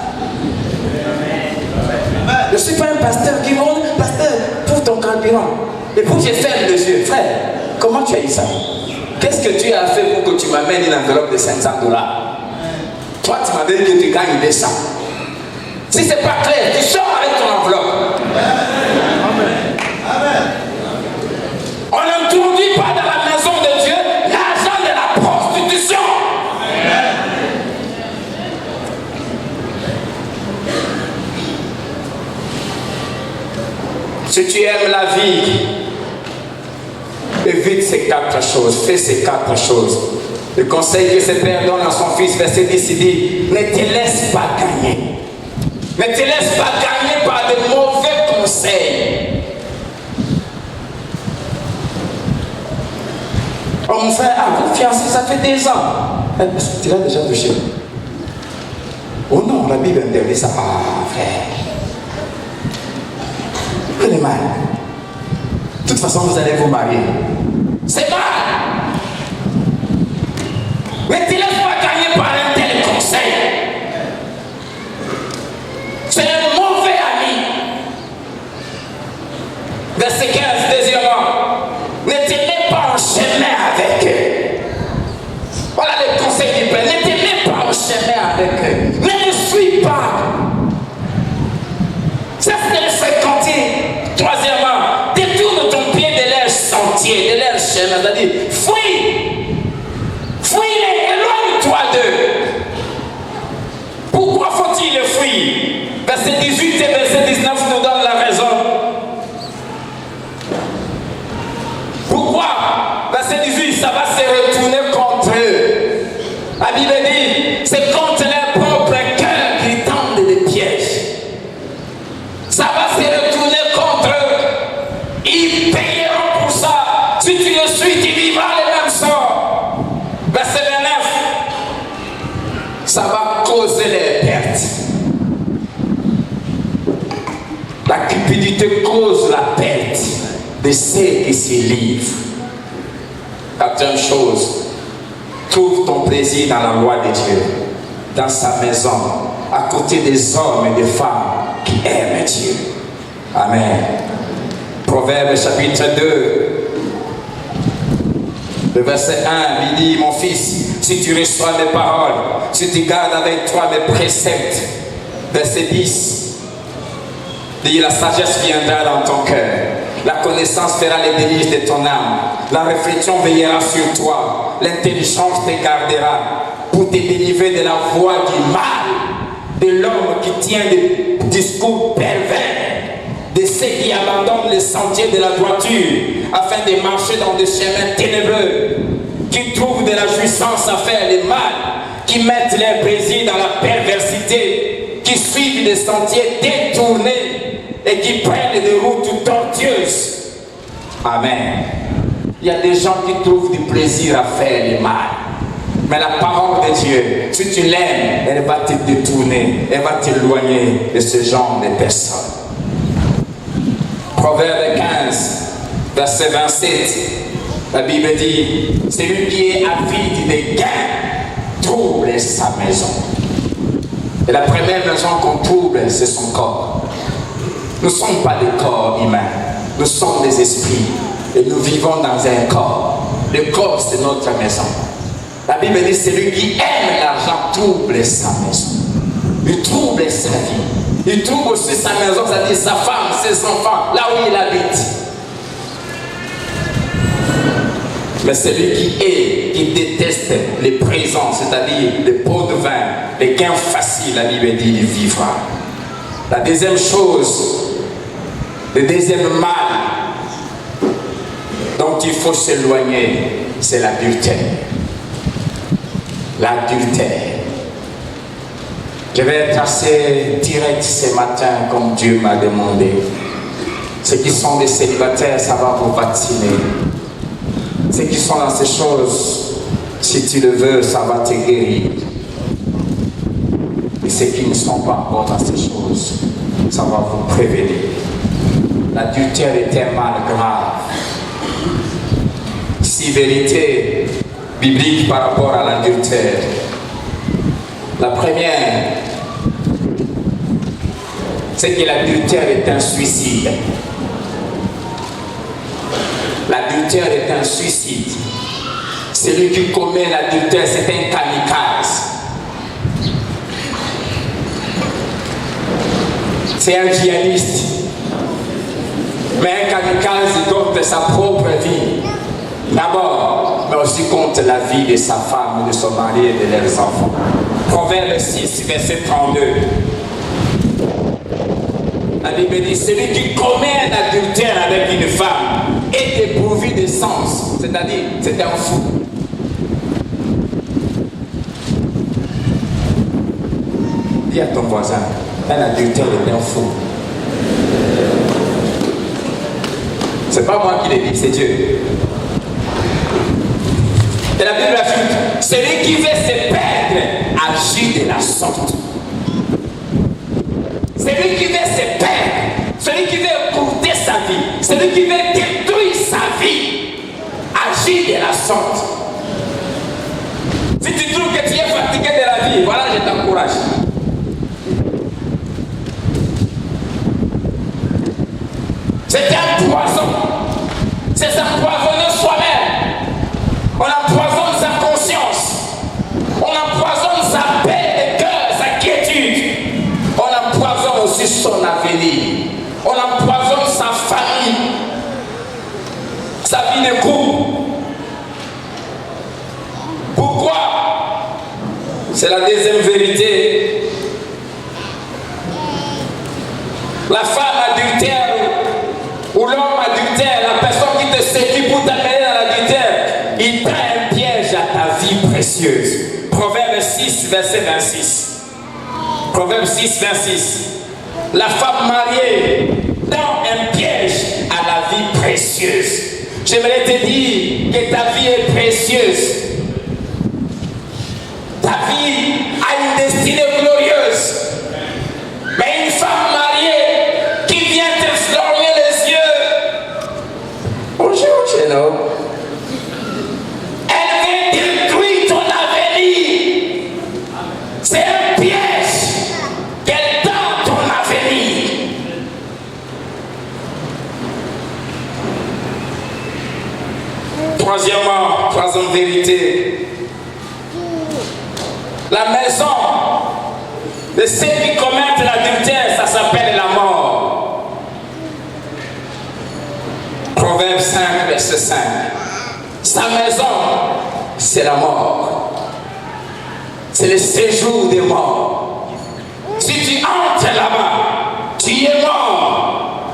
Je ne suis pas un pasteur qui monte, pasteur, pour ton carburant. Et pour que je ferme les yeux, frère, comment tu as eu ça? Qu'est-ce que tu as fait pour que tu m'amènes une enveloppe de 500 $? Toi, tu m'avais dit que tu gagnes 200. Si ce n'est pas clair, tu sors avec ton enveloppe. On n'introduit pas dans la maison de Dieu l'argent de la prostitution. Si tu aimes la vie, évite ces 4 choses, fais ces 4 choses. Le conseil que ce père donne à son fils, verset 10, il dit, ne te laisse pas gagner. Ne te laisse pas gagner par de mauvais conseils. Oh mon frère, vous fiancé, ça fait 2 ans. Est-ce que tu l'as déjà touché? Oh non, la Bible interdit ça. Ah frère. Quel est mal? De toute façon, vous allez vous marier. C'est mal. Mais tu ne laisses pas gagner par un tel conseil. C'est un mauvais ami. Verset 15, deuxièmement. Ne te mets pas en chemin avec eux. Voilà le conseil du Père. Ne te mets pas en chemin avec eux. Ne les suis pas. Cesse de les fréquenter. Troisièmement, détourne ton pied de leur sang. c'est-à-dire fuis. Fuis-les, éloigne-toi d'eux. Pourquoi faut-il les fuir? Verset 18 et verset 19 nous donnent la raison. Pourquoi? Verset 18, ça va se retourner contre eux. La Bible dit, c'est contre leur propre cœur qu'ils tendent des pièges. Ça va se retourner contre eux. Ils payeront pour ça. Si tu le suis, tu vivras le même sort. Verset 29, ça va causer les pertes. La cupidité cause la perte de ceux qui s'y livrent. Quatrième chose, trouve ton plaisir dans la loi de Dieu, dans sa maison, à côté des hommes et des femmes qui aiment Dieu. Amen. Proverbe chapitre 2, le verset 1, il dit, mon fils, si tu reçois mes paroles, si tu gardes avec toi mes préceptes, verset 10, dit, la sagesse viendra dans ton cœur, la connaissance fera les délices de ton âme, la réflexion veillera sur toi, l'intelligence te gardera pour te délivrer de la voie du mal, de l'homme qui tient des discours pervers, de ceux qui abandonnent les sentiers de la droiture afin de marcher dans des chemins ténébreux, qui trouvent de la jouissance à faire le mal, qui mettent leur plaisir dans la perversité, qui suivent des sentiers détournés et qui prennent des routes tortueuses. Amen. Il y a des gens qui trouvent du plaisir à faire le mal. Mais la parole de Dieu, si tu l'aimes, elle va te détourner, elle va t'éloigner de ce genre de personnes. Proverbe 15, verset 27, la Bible dit, celui qui est avide des gains trouble sa maison. Et la première maison qu'on trouble, c'est son corps. Nous ne sommes pas des corps humains, nous sommes des esprits et nous vivons dans un corps. Le corps, c'est notre maison. La Bible dit, celui qui aime l'argent trouble sa maison. Il trouble sa vie. Il trouble aussi sa maison, c'est-à-dire sa femme, ses enfants, là où il habite. Mais celui qui déteste les présents, c'est-à-dire les pots de vin, les gains faciles, la Bible dit, il vivra. La deuxième chose, le deuxième mal dont il faut s'éloigner, c'est l'adultère. L'adultère. Je vais être assez direct ce matin comme Dieu m'a demandé. Ceux qui sont des célibataires, ça va vous vacciner. Ceux qui sont dans ces choses, si tu le veux, ça va te guérir. Et ceux qui ne sont pas encore dans ces choses, ça va vous prévenir. L'adultère est un mal grave. 6 vérités bibliques par rapport à l'adultère. La première, c'est que l'adultère est un suicide. L'adultère est un suicide. Celui qui commet l'adultère, c'est un kamikaze. C'est un djihadiste. Mais un kamikaze, il donne sa propre vie. D'abord, mais aussi contre la vie de sa femme, de son mari et de leurs enfants. Proverbe 6, verset 32. La Bible dit, celui qui commet un adultère avec une femme est dépourvu de sens, c'est-à-dire c'est un fou. Dis à ton voisin, un adultère est un fou. C'est pas moi qui l'ai dit, c'est Dieu. Et la Bible ajoute, celui qui veut se perdre agit de la sorte. Celui qui veut se perdre, celui qui veut écourter sa vie, celui qui veut détruire sa vie, agit de la sorte. Si tu trouves que tu es fatigué de la vie, voilà, je t'encourage. C'est un poison. C'est s'empoisonner soi-même. On empoisonne sa conscience. On empoisonne sa paix de cœur, sa quiétude. On empoisonne aussi son avenir. On empoisonne sa famille, sa vie de couple. C'est la deuxième vérité. La femme adultère ou l'homme adultère, la personne qui te séduit pour t'amener dans l'adultère, il tend un piège à ta vie précieuse. Proverbe 6, verset 26. Proverbe 6, 26. La femme mariée tend un piège à la vie précieuse. J'aimerais te dire que ta vie est précieuse. Ta vie a une destinée glorieuse. Mais une femme mariée qui vient te fermer les yeux. Bonjour, jeune homme. Elle vient détruire ton avenir. C'est un piège qu'elle tend ton avenir. Troisième vérité. La maison de ceux qui commettent l'adultère, ça s'appelle la mort. Proverbe 5, verset 5. Sa maison, c'est la mort. C'est le séjour des morts. Si tu entres là-bas, tu es mort.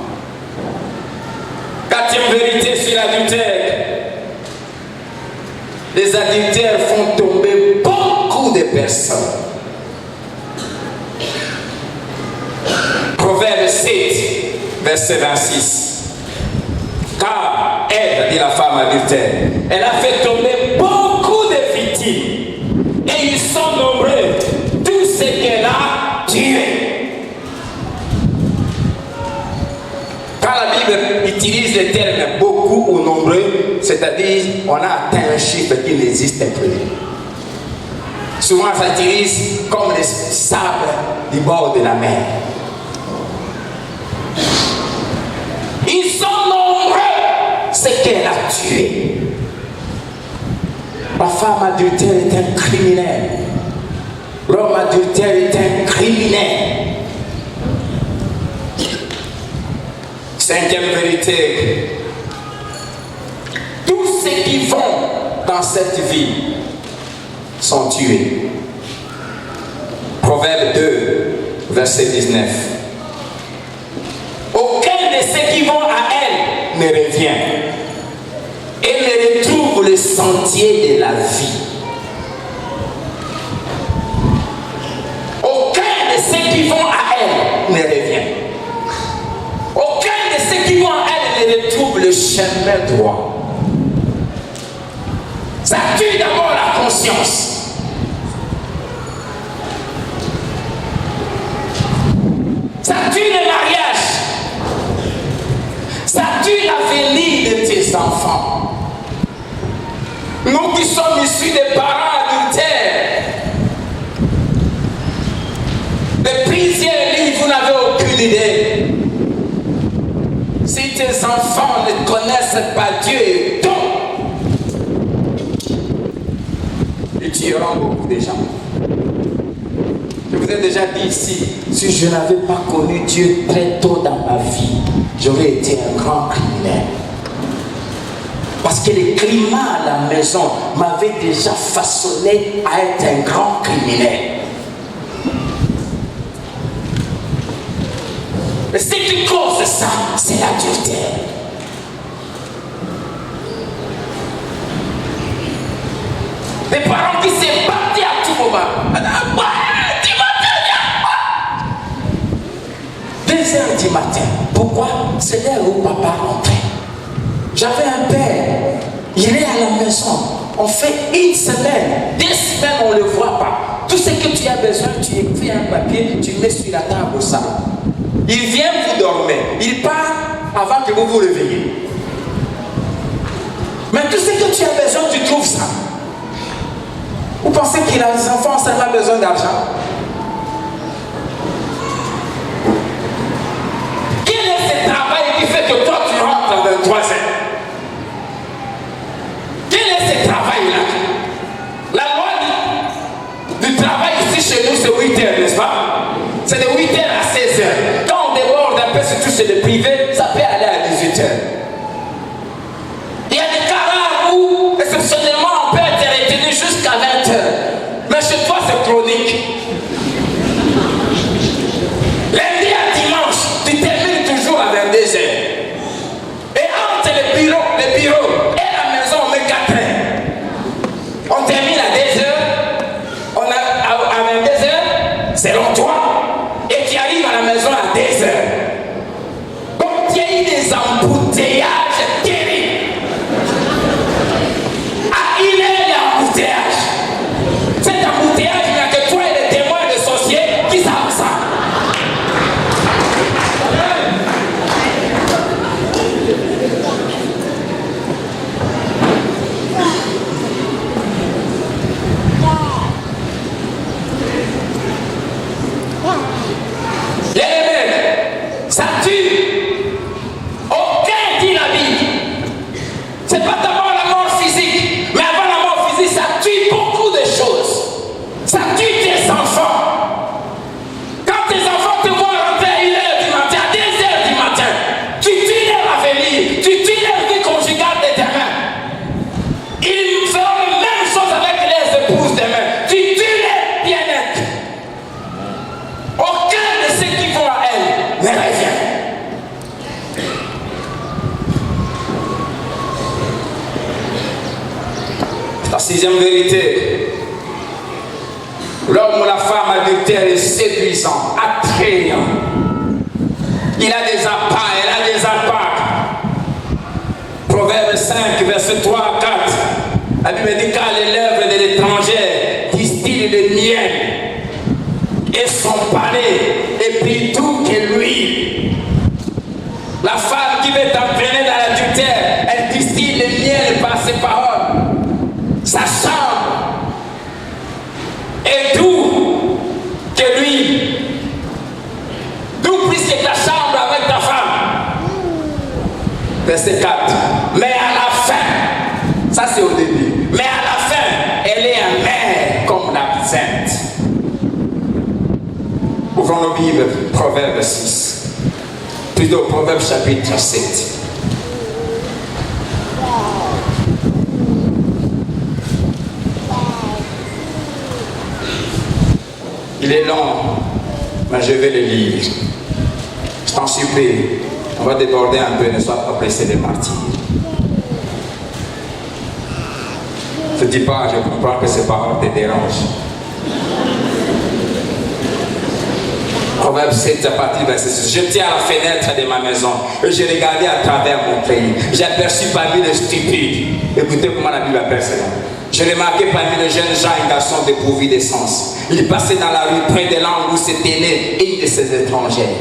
Quatrième vérité sur l'adultère. Les adultères font tomber beaucoup de personnes. Proverbe 7, verset 26. Car elle, dit la femme adultère, elle a fait tomber beaucoup de victimes. Et ils sont nombreux, tous ceux qu'elle a tués. Quand la Bible utilise le terme beaucoup ou nombreux, c'est-à-dire on a atteint un chiffre qui n'existe plus. Souvent ça utilise comme les sables du bord de la mer. Ils sont nombreux, ce qu'elle a tué. La femme adultère est un criminel. L'homme adultère est un criminel. Cinquième vérité. Tous ceux qui vont dans cette vie sont tués. Proverbe 2, verset 19. Aucun de ceux qui vont à elle ne revient et ne retrouve le sentier de la vie. Aucun de ceux qui vont à elle ne revient. Aucun de ceux qui vont à elle ne retrouve le chemin droit. Ça tue d'abord la conscience. Ça tue le mariage. Ça tue l'avenir de tes enfants. Nous qui sommes issus des parents adultères, de plusieurs livres, vous n'avez aucune idée. Si tes enfants ne connaissent pas Dieu et donc, ils tueront beaucoup de gens. Je vous ai déjà dit ici, si je n'avais pas connu Dieu très tôt dans ma vie, j'aurais été un grand criminel. Parce que le climat à la maison m'avait déjà façonné à être un grand criminel. Mais ce qui cause ça, c'est l'adultère. Des parents qui s'est battu à tout moment. 2h du matin. Pourquoi? C'est l'heure où papa rentrait. J'avais un père. Il est à la maison. On fait une semaine. 2 semaines, on ne le voit pas. Tout ce que tu as besoin, tu écris un papier, tu mets sur la table au salon. Il vient, vous dormez. Il part avant que vous vous réveillez. Mais tout ce que tu as besoin, tu trouves ça. Vous pensez que les enfants ont seulement besoin d'argent? Quel est ce travail qui fait que toi tu rentres à 23 ans? Quel est ce travail-là? La loi du travail ici chez nous, c'est 8 heures, n'est-ce pas? C'est de 8 heures à 16 heures. Quand on déborde un peu, surtout chez les privés, ça peut aller à 18 heures. Il y a des cas rares où, exceptionnellement, on peut être retenu jusqu'à 20 heures. Mais chez toi, c'est chronique. Lundi à dimanche, tu termines toujours à 22h. Et entre les bureaux et la maison, on met 4 heures. On termine à 2h, on a à 22h, selon toi, et tu arrives à la maison à 2h. Donc il y a eu des embouteillages terribles. À 1h, il y a embouteillage. Cet embouteillage, il n'y a que toi et les témoins de sorciers qui savent ça. Les mecs, ça tue. Aucun dit la Bible. C'est pas d'abord la mort physique, mais avant la mort physique, ça tue beaucoup de choses. Ça tue tes enfants. Quand tes enfants te voient rentrer à 1h du matin, à 2h du matin, tu tues leur avenir, tu tues leur vie conjugale de demain. Ils feront la même chose avec les épouses demain. Tu tues leur bien-être. Aucun de ceux qui vont à elle ne revient. La sixième vérité. L'homme ou la femme adultère est séduisant, attrayant. Il a des appâts, elle a des appâts. Proverbe 5, verset 3 à 4. La Bible dit car les lèvres de l'étranger distillent le miel et son palais est plus doux que l'huile. La femme qui veut t'entraîner dans l'adultère, elle distille le miel par ses paroles. Sa chambre est doux que l'huile. Doux plus que ta chambre avec ta femme. Verset 4. Mais à la fin, ça c'est au début, mais à la fin, elle est amère comme l'absinthe. Ouvrons nos Bibles, Proverbe 6. Plutôt Proverbe chapitre 7. Il est long, mais je vais le lire. Je t'en supplie, on va déborder un peu, ne sois pas pressé de partir. Je ne dis pas, je comprends que ces paroles te dérangent. Proverbe 7 à partir du verset 6. Je tiens à la fenêtre de ma maison et j'ai regardé à travers mon pays. J'ai aperçu parmi les stupides. Écoutez comment la Bible appelle cela. J'ai remarqué parmi les jeunes gens un garçon dépourvu de sens. Il passait dans la rue près de l'angle où s'était né une de ces étrangères.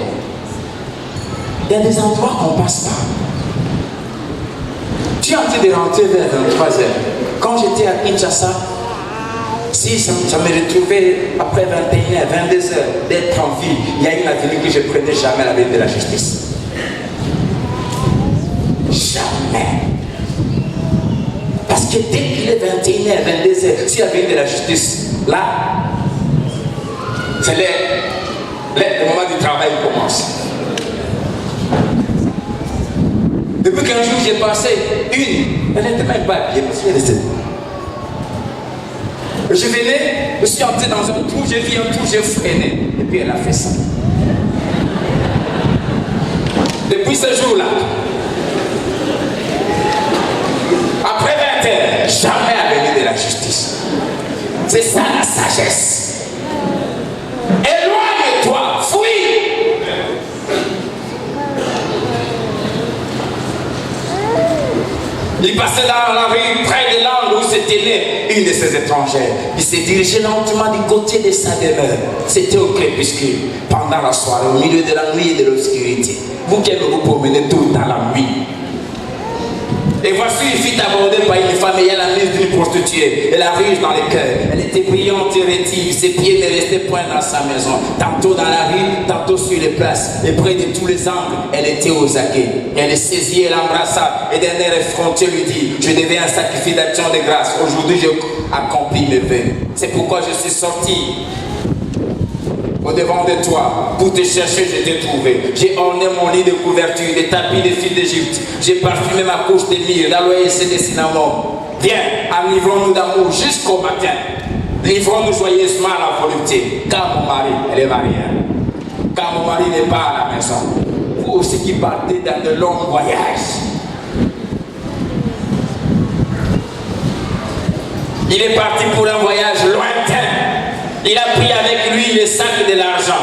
Il y a des endroits qu'on passe pas. Tu es en train de rentrer vers 23h. Quand j'étais à Kinshasa, si ça me retrouvait après 21h, 22h d'être en ville, il y a une avenue que je ne prenais jamais, la ville de la justice. Jamais. Parce que dès qu'il est 21h, 22h, si la ville de la justice, là, c'est le moment du travail commence. Depuis qu'un jour j'ai passé elle n'était même pas habillée, parce qu'elle était. Je venais, je suis entré dans un trou, j'ai vu un trou, j'ai freiné. Et puis elle a fait ça. Depuis ce jour-là, après 20 heures, jamais à venir de la justice. C'est ça la sagesse. Éloigne-toi, fuis. Il passait dans la rue, près de l'angle où s'était née une de ces étrangères. Il s'est dirigé lentement du côté de sa demeure. C'était au crépuscule, pendant la soirée, au milieu de la nuit et de l'obscurité. Vous qui aimez vous promener tout dans la nuit. Et voici une fille abordée par une femme ayant la mise d'une prostituée. Elle a riche dans les cœurs. Elle était brillante et rétive. Ses pieds ne restaient point dans sa maison. Tantôt dans la rue, tantôt sur les places. Et près de tous les angles, elle était aux aguets. Elle le saisit, elle l'embrassa. Et d'un air effronté lui dit, je devais un sacrifice d'action de grâce. Aujourd'hui, j'ai accompli mes vœux. C'est pourquoi je suis sorti au-devant de toi, pour te chercher, je t'ai trouvé. J'ai orné mon lit de couverture, des tapis de fil d'Égypte. J'ai parfumé ma couche de myrrhe, d'aloès et de cinnamon. Viens, enivrons-nous d'amour jusqu'au matin. Livrons-nous joyeusement à la volupté. Car mon mari, elle est mariée. Car mon mari n'est pas à la maison. Vous aussi qui partez dans de longs voyages. Il est parti pour un voyage lointain. Il a pris avec lui le sac de l'argent.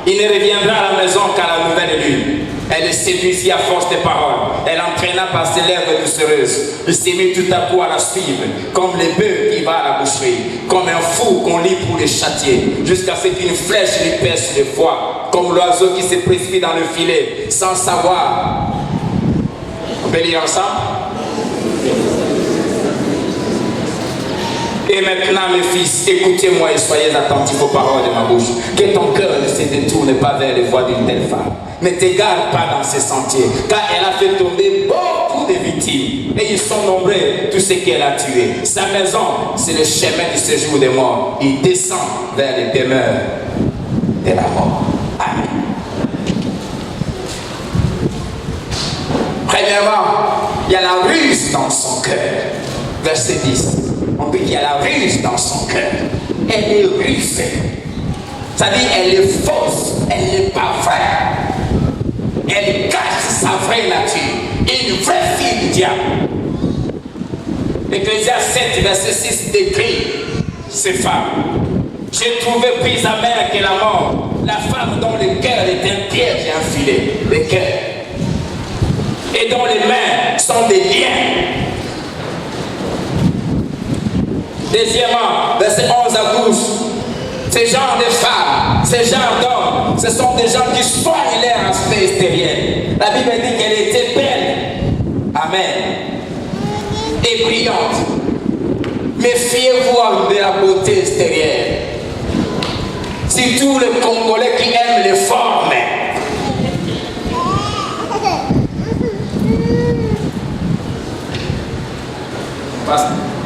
Il ne reviendra à la maison qu'à la nouvelle lune. Elle le séduisit à force de paroles. Elle entraîna par ses lèvres doucereuses. Il s'est mis tout à coup à la suivre, comme le bœuf qui va à la boucherie, comme un fou qu'on lit pour le châtier, jusqu'à ce qu'une flèche lui perce le foie, comme l'oiseau qui se précipite dans le filet, sans savoir. On peut lire ensemble? Et maintenant, mes fils, écoutez-moi et soyez attentifs aux paroles de ma bouche. Que ton cœur ne se détourne pas vers les voies d'une telle femme. Ne t'égare pas dans ses sentiers, car elle a fait tomber beaucoup de victimes. Et ils sont nombreux, tous ceux qu'elle a tués. Sa maison, c'est le chemin du séjour des morts. Il descend vers les demeures de la mort. Amen. Premièrement, il y a la ruse dans son cœur. Verset 10. On peut dire qu'il y a la ruse dans son cœur. Elle est rusée. C'est-à-dire elle est fausse, elle n'est pas vraie. Elle cache sa vraie nature. Une vraie fille du diable. Ecclésiaste 7, verset 6 décrit ces femmes. J'ai trouvé plus amère que la mort, la femme dont le cœur est un piège et un filet. Le cœur. Et dont les mains sont des liens. Deuxièmement, verset 11 à 12, ces genres de femmes, ces genres d'hommes, ce sont des gens qui soignent leur aspect extérieur. La Bible dit qu'elle était belle, amen, et brillante. Méfiez-vous de la beauté extérieure. Surtout les Congolais qui aiment les formes.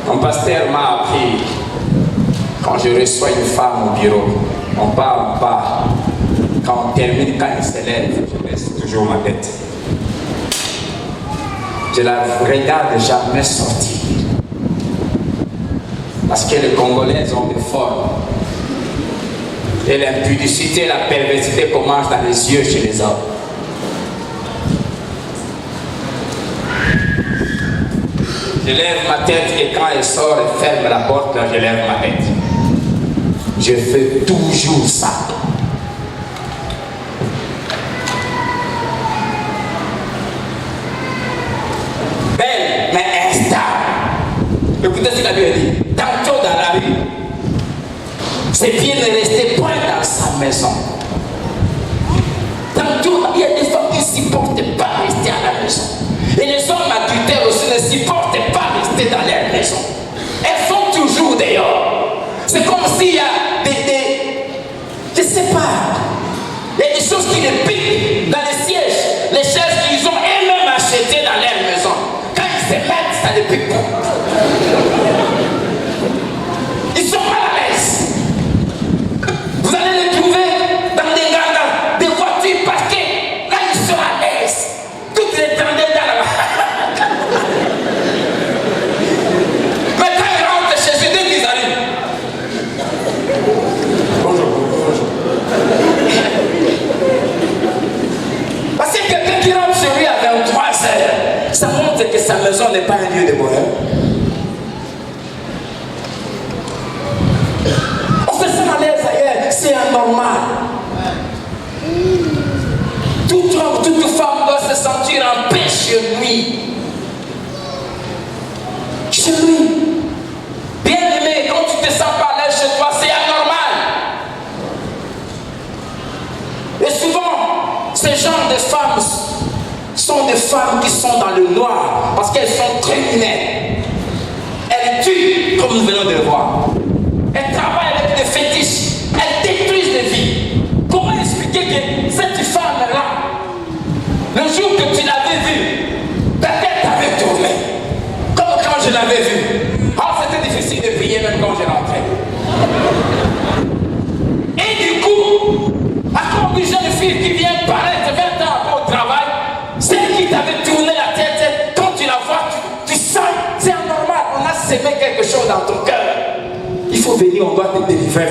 Mon pasteur m'a appris, quand je reçois une femme au bureau, on ne parle pas. Quand on termine, quand elle se lève, je laisse toujours ma tête. Je la regarde jamais sortir. Parce que les Congolaises ont des formes. Et l'impudicité, la perversité commence dans les yeux chez les hommes. Je lève ma tête et quand elle sort et ferme la porte, là, je lève ma tête. Je fais toujours ça. Belle, mais instable. Écoutez ce que la Bible dit. Tantôt dans la rue, c'est bien de rester point dans sa maison. Tantôt, il y a des femmes qui ne supportent pas rester à la maison. Et les hommes adultères aussi ne supportent pas rester dans leur maison. Elles sont toujours dehors. C'est comme s'il y a je ne sais pas, il y a des choses qui les piquent dans les sièges, les chaises qu'ils ont eux-mêmes achetées dans leur maison. Quand ils se mettent, ça les pique pas. Ils sont mal à l'aise. Vous allez les trouver dans des grandes, des voitures parquées. Là, ils sont à l'aise. Toutes les tendances dans la mais quand ils rentrent chez eux, dès qu'ils arrivent. Bonjour. Parce que quelqu'un qui rentre chez lui à 23 heures, ça montre que sa maison n'est pas un lieu de bonheur. On se sent à l'aise ailleurs, c'est anormal. Toute homme, toute femme doit se sentir en paix chez lui. Chez lui. Bien aimé, quand tu te sens pas à l'aise chez toi, c'est anormal. Et souvent, ces genres de femmes sont des femmes qui sont dans le noir parce qu'elles sont criminelles. Elles tuent, comme nous venons de le voir. Elles travaillent avec des fétiches. Elles détruisent des vies. Comment expliquer que cette femme-là, le jour que tu l'avais vue, ta tête avait tourné. Comme quand je l'avais vue. Oh, c'était difficile de prier même quand je rentrais. Et du coup, à cause d'une jeune fille qui vient paraître 20 ans après au travail, celle qui t'avait tourné la tête, quand tu la vois, tu sens, c'est anormal, on a sémé quelque chose dans ton cœur. Il faut venir, on doit te délivrer.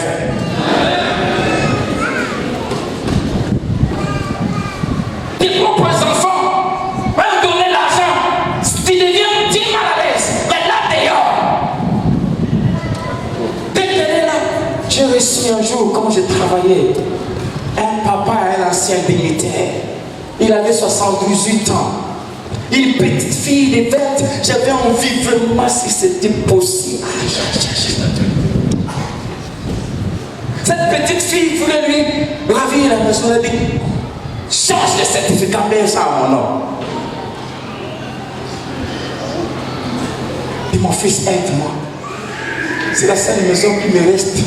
Tes propres enfants vont donner l'argent. Tu deviens mal à l'aise. Mais là, dehors. Dès qu'elle est là, j'ai reçu un jour, quand je travaillais, un papa, un ancien dignitaire. Il avait 78 ans. Une petite fille de 20. J'avais envie vraiment si c'était possible. Cette petite fille voulait lui ravir la maison. Elle a dit, change le certificat, mets ça à mon nom. Et mon fils, aide-moi. C'est la seule maison qui me reste.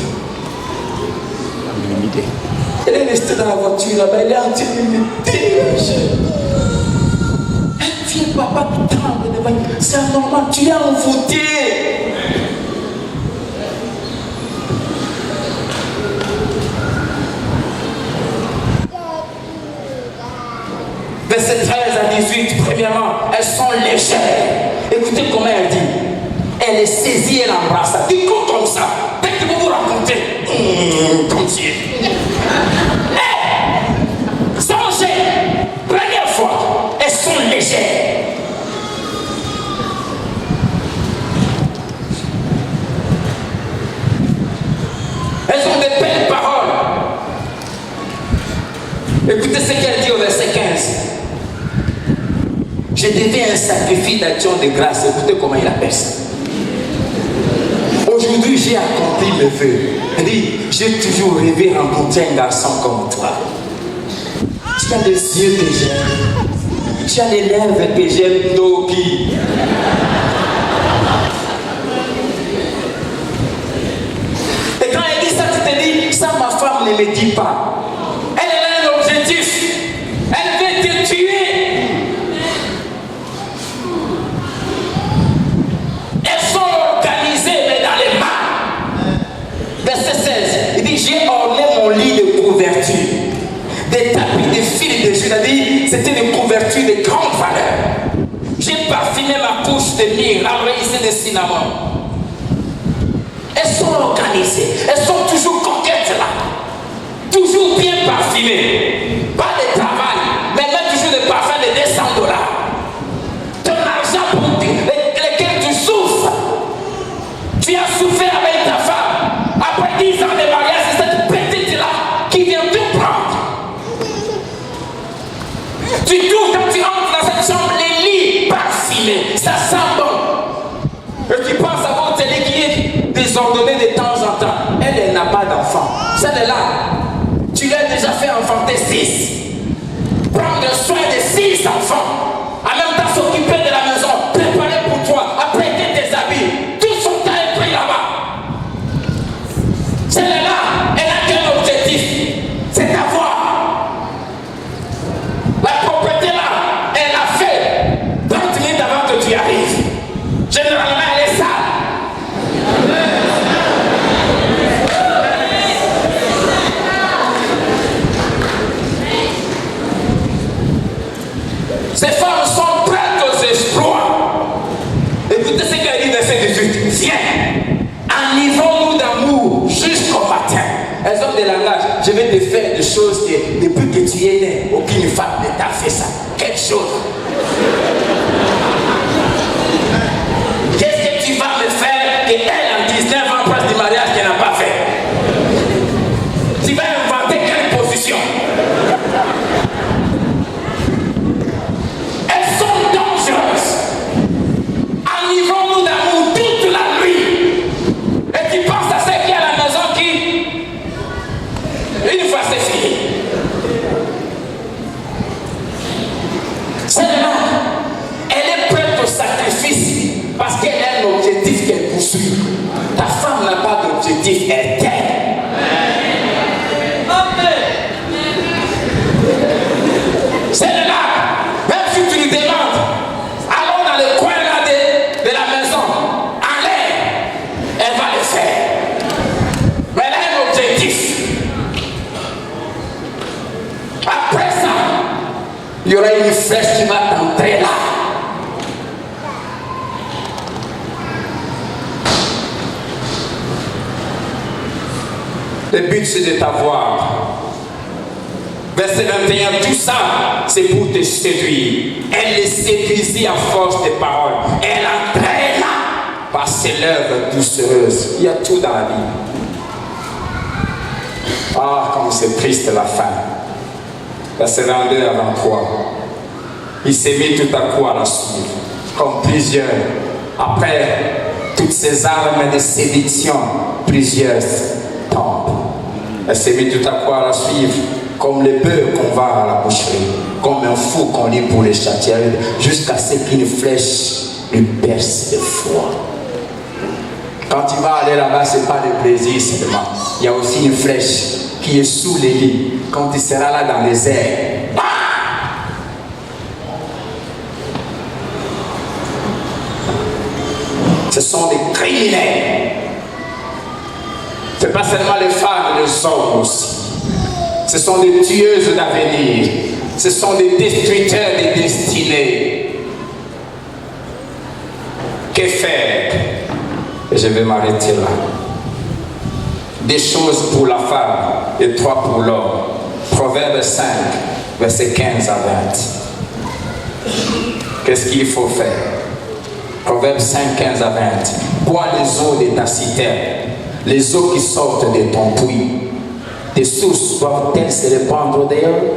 Elle est restée dans la voiture là-bas, elle est en train de me déranger. Elle vient, papa qui tremble devant. C'est anormal, tu es envoûté. Verset 13 à 18, premièrement, elles sont légères. Écoutez comment elle dit. Elle est saisie, elle embrasse. Du coup, comme ça, dès que vous vous racontez, comme si. Songez, première fois, elles sont légères. Elles ont des belles paroles. Écoutez ce qu'elle dit au verset 15. Je deviens un sacrifice d'action de grâce. Écoutez comment il appelle ça. Aujourd'hui, j'ai accompli mes vœux. Elle dit, j'ai toujours rêvé rencontrer un garçon comme toi. Tu as les yeux que j'aime. Tu as les lèvres que j'aime, Doki. Et quand elle dit ça, tu te dis, ça ma femme ne me dit pas. Elle a un objectif. Elle veut te tuer. Elles sont organisées, mais dans les mains. Verset 16, il dit, j'ai orné mon lit de couverture. Des tapis, des fils de Judas, c'était des couvertures de grande valeur. J'ai parfumé ma couche de myrrhe, enrahisée de cinnamon. Elles sont organisées, elles sont toujours coquettes là. Toujours bien parfumées. Pas de travail, mais même toujours des parfums de 200 $. Ton argent pour lequel tu souffres. Tu as souffert avec ta femme. Après 10 ans de mariage, c'est cette petite là qui vient tout prendre. Tu trouves quand tu entres dans cette chambre, les lits parfumés, ça sent bon. Et tu penses à votre télé qui est désordonnée de temps en temps. Elle n'a pas d'enfant. Celle-là, tu l'as déjà fait enfanter 6. Prendre soin de 6 enfants. En même temps s'occuper de la maison, préparer pour toi, apprêter tes habits. Tout son temps est pris là-bas. Celle-là, elle a qu'un objectif, c'est d'avoir. La propriété là, elle l'a fait 30 minutes avant que tu y arrives. Généralement, elle est sale. Ces femmes sont prêtes aux exploits. Écoutez ce qu'elle dit verset 18. Viens, enivrons-nous d'amour jusqu'au matin. Elles ont des langages. Je vais te faire des choses que depuis que tu es né, aucune femme ne t'a fait ça. Quelle chose. Qu'est-ce que tu vas me faire que elle en 19 ans proche du mariage qu'elle n'a pas fait? Tu vas inventer quelle position? Elles sont dangereuses. Enivrons-nous d'amour toute la nuit. Et tu penses à celle qui est à la maison qui, une fois c'est fini. Celle-là, elle est prête au sacrifice parce qu'elle a un objectif qu'elle poursuit. Ta femme n'a pas d'objectif, elle t'aime. Celle-là, même si tu lui demandes, allons dans le coin là de la maison, en l'air, elle va le faire. Mais elle a un objectif. Après ça, il y aura une flèche qui va t'entrer là. Le but, c'est de t'avoir. Verset 21, tout ça, c'est pour te séduire. Elle les séduisit à force de paroles. Elle entraîna par ses lèvres doucereuses. Il y a tout dans la Bible. Ah, comme c'est triste la fin. Verset 22 à 23. Il s'est mis tout à coup à la suivre, comme plusieurs. Après toutes ces armes de séduction, plusieurs tombent. Elle s'est mis tout à coup à la suivre, comme le bœuf qu'on va à la boucherie, comme un fou qu'on lit pour les châtier, jusqu'à ce qu'une flèche lui perce le foie. Quand tu vas aller là-bas, ce n'est pas le plaisir seulement. Il y a aussi une flèche qui est sous les lits. Quand tu seras là dans les airs, bah! Ce sont des criminels. Ce n'est pas seulement les femmes, les hommes aussi. Ce sont des tueuses d'avenir. Ce sont des destructeurs de destinées. Que faire? Et je vais m'arrêter là. Des choses pour la femme et 3 pour l'homme. Proverbe 5, versets 15 à 20. Qu'est-ce qu'il faut faire? Proverbe 5, 15 à 20. Bois les eaux de ta citerne, les eaux qui sortent de ton puits. Tes sources doivent-elles se répandre dehors?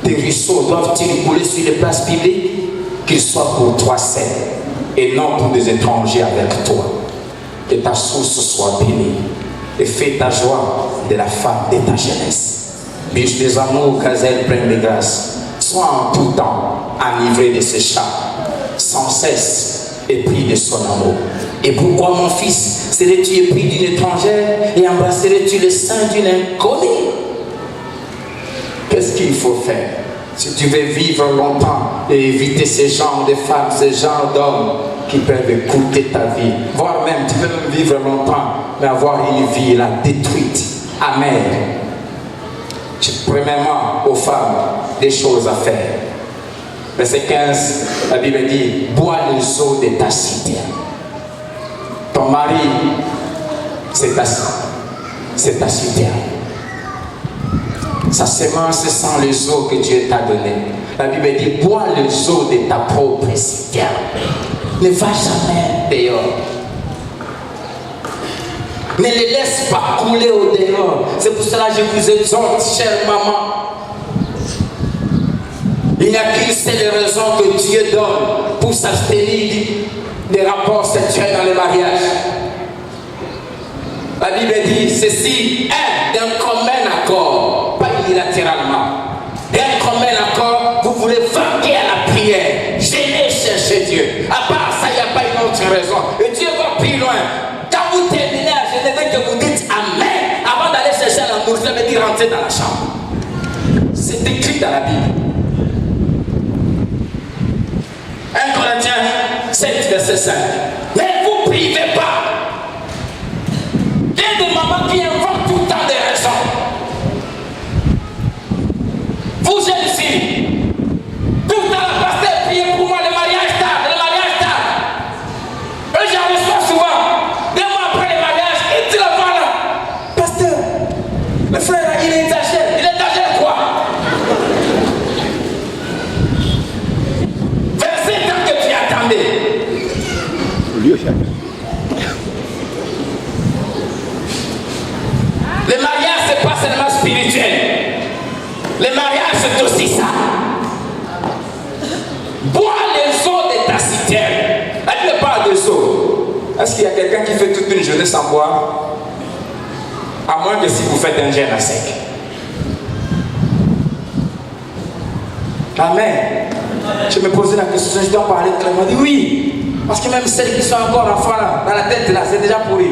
Tes ruisseaux doivent-ils couler sur les places publiques? Qu'ils soient pour toi seul et non pour des étrangers avec toi. Que ta source soit bénie et fais ta joie de la femme de ta jeunesse. Biche des amours, gazelle pleine de grâce. Sois en tout temps enivré de ses chats, sans cesse épris de son amour. Et pourquoi, mon fils, serais-tu épris d'une étrangère et embrasserais-tu le sein d'une inconnue? Qu'est-ce qu'il faut faire si tu veux vivre longtemps et éviter ce genre de femmes, ce genre d'hommes qui peuvent écouter ta vie, voire même tu peux même vivre longtemps mais avoir une vie là détruite, amère? Premièrement, aux femmes, des choses à faire. Verset 15, la Bible dit, bois les eaux de ta citerne. Ton mari, c'est ta citerne. Sa semence sans les eaux que Dieu t'a données. La Bible dit, bois les eaux de ta propre citerne. Ne va jamais dehors. Ne les laisse pas couler au dehors. C'est pour cela que je vous exhorte, chère maman. Il n'y a qu'une seule raison que Dieu donne pour s'abstenir des rapports sexuels dans le mariage. La Bible dit ceci est d'un commun accord, pas unilatéralement. D'un commun accord, vous voulez vaquer à la prière, gêner, chercher Dieu. À part ça, il n'y a pas une autre raison. Et Dieu va plus loin. Quand vous terminez à gêner, dès que vous dites Amen, avant d'aller chercher l'amour, ça veut dire rentrer dans la chambre. C'est écrit dans la Bible. 1 Corinthiens 7, verset 5. Ne vous privez pas. Il y a des mamans qui inventent tout le temps des raisons. Vous, jeunes filles, tout le temps, la pasteur, priez pour moi, le mariage tarde, le mariage tarde. Eux, j'en reçois souvent. 2 mois après le mariage, ils disent voilà, pasteur, le frère, il exagère. Il exagère quoi? Le mariage, c'est pas seulement spirituel. Le mariage, c'est aussi ça. Bois les eaux de ta citerne. Elle ne parle des eaux. Est-ce qu'il y a quelqu'un qui fait toute une journée sans boire? À moins que si vous faites un jeûne à sec. Amen. Je me posais la question, je dois parler clairement. Elle dit oui. Parce que même celles qui sont encore enfants là, dans la tête là, c'est déjà pourri.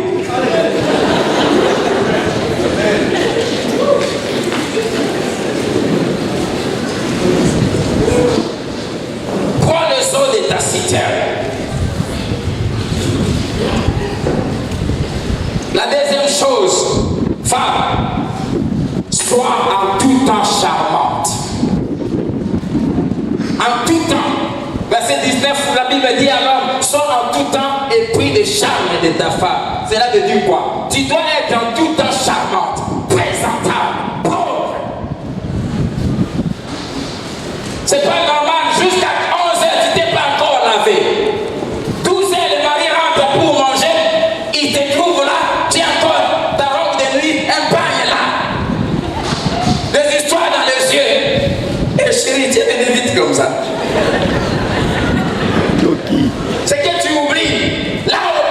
Prends les eaux de ta citerne. La deuxième chose, femme, sois en tout temps charmante. En tout temps. Verset 19, la Bible dit à l'homme, sois en tout temps épris des charmes de ta femme. Cela veut dire quoi? Tu dois être en tout temps charmante,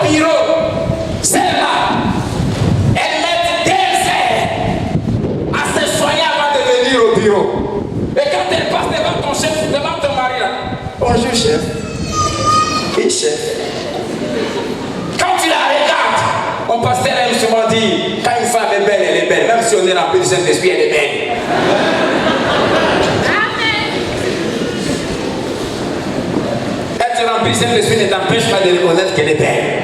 au bureau, celle-là, elle met des heures à se soigner avant de venir au bureau. Et quand elle passe devant ton chef, devant ton mari, là, bonjour chef. Oui chef. Quand tu la regardes, mon pasteur aime souvent dire, quand une femme est belle, elle est belle. Même si on est rempli du Saint-Esprit, elle est belle. Être rempli du Saint-Esprit ne t'empêche pas de reconnaître qu'elle est belle.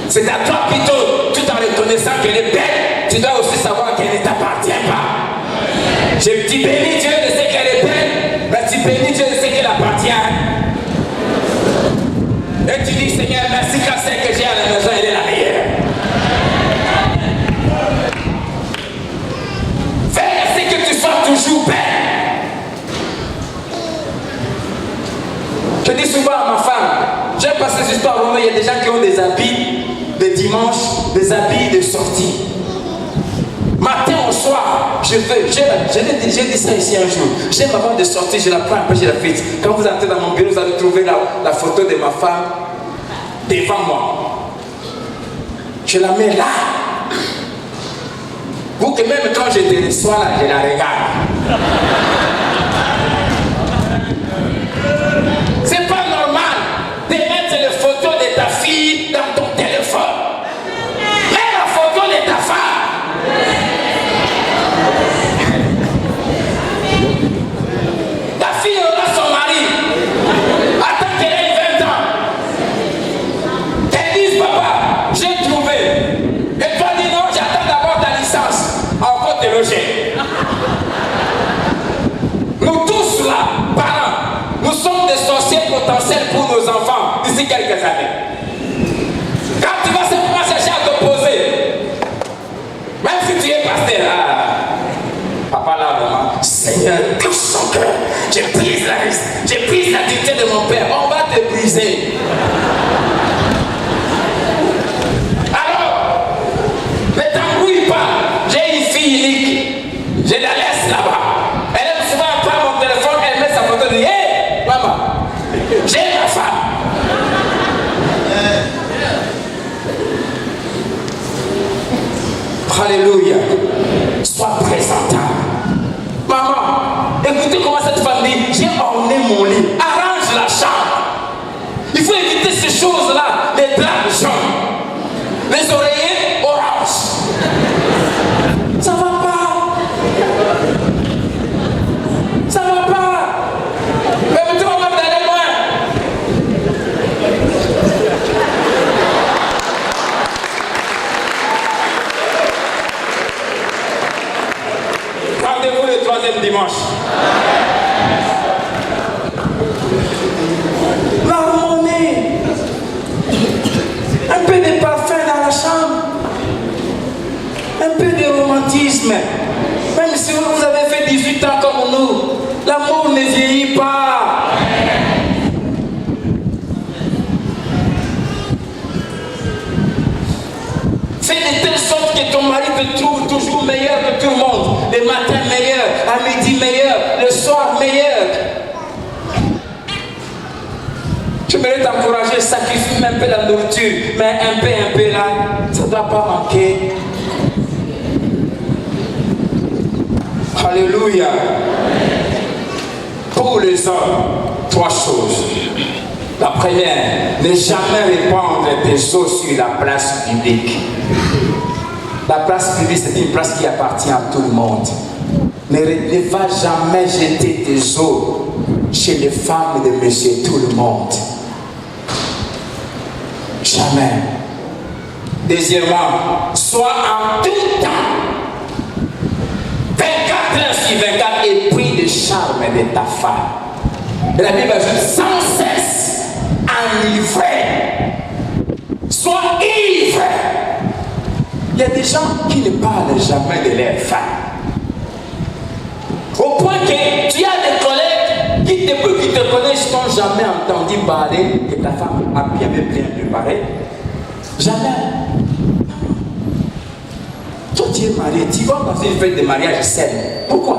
C'est à toi plutôt, tout en reconnaissant qu'elle est belle, tu dois aussi savoir qu'elle ne t'appartient pas. Tu bénis Dieu de ce qu'elle est belle, mais tu bénis Dieu de ce qu'elle appartient. Et tu dis, Seigneur, merci car celle que j'ai à la maison, elle est la meilleure. Fais à ce que tu sois toujours belle. Je dis souvent à ma femme, j'aime pas ces histoires où il y a des gens qui ont des habits de dimanche, des habits de sortie. Matin au soir, j'ai dit ça ici un jour. J'aime avant de sortir, je la prends, après je la fixe. Quand vous entrez dans mon bureau, vous allez trouver la photo de ma femme devant moi. Je la mets là. Vous que même quand je te reçois là, je la regarde. C'est pas normal de mettre les photos de ta fille dans ton téléphone. Mets la photo de ta femme. Ta fille aura son mari. Attends qu'elle ait 20 ans. Elle dit, papa, j'ai trouvé. Et toi dis non, j'attends d'abord ta licence. Encore te loger. Nous tous là, parents, nous sommes des sorciers potentiels pour nos enfants d'ici quelques années. Quand tu vas simplement chercher à t'opposer, même si tu es pasteur, papa là, maman, Seigneur, touche son cœur. J'ai pris la dignité de mon père. On va te briser. Alors, ne t'embrouille pas. J'ai une fille unique. Je la laisse là-bas. Elle aime souvent prendre mon téléphone, elle met sa photo et dit, hé, maman, j'ai ma femme. Alléluia. Sois présentable. Maman, écoutez comment cette femme dit, j'ai orné mon lit. Arrange la chambre. Il faut éviter ces choses-là. Les draps jaunes. Les oreillers orange. Ça va pas. Ça va pas. Mais tu vas même d'aller loin. Rendez-vous le 3e dimanche. L'harmonie. Un peu de parfum dans la chambre. Un peu de romantisme. Même si vous avez fait 18 ans comme nous, l'amour ne vieillit pas. Fais de telle sorte que ton mari te trouve toujours meilleur que tout le monde. Le matin meilleur, à midi meilleur, le soir meilleur. Je voudrais t'encourager, sacrifie un peu la nourriture, mais un peu là, ça ne doit pas manquer. Alléluia. Pour les hommes, 3 choses. La première, ne jamais répandre des eaux sur la place publique. La place publique, c'est une place qui appartient à tout le monde. Ne va jamais jeter des eaux chez les femmes de monsieur tout le monde. Jamais. Deuxièmement, sois en tout temps 24 heures sur 24 épris de charme de ta femme. Et la Bible ajoute sans cesse enivré. Sois ivre. Il y a des gens qui ne parlent jamais de leur femme. Au point que tu as des collègues qui, depuis qu'ils te connaissent, n'ont jamais entendu parler que ta femme a bien préparé. Jamais. Toi, tu es marié, tu vas dans une fête de mariage saine. Pourquoi?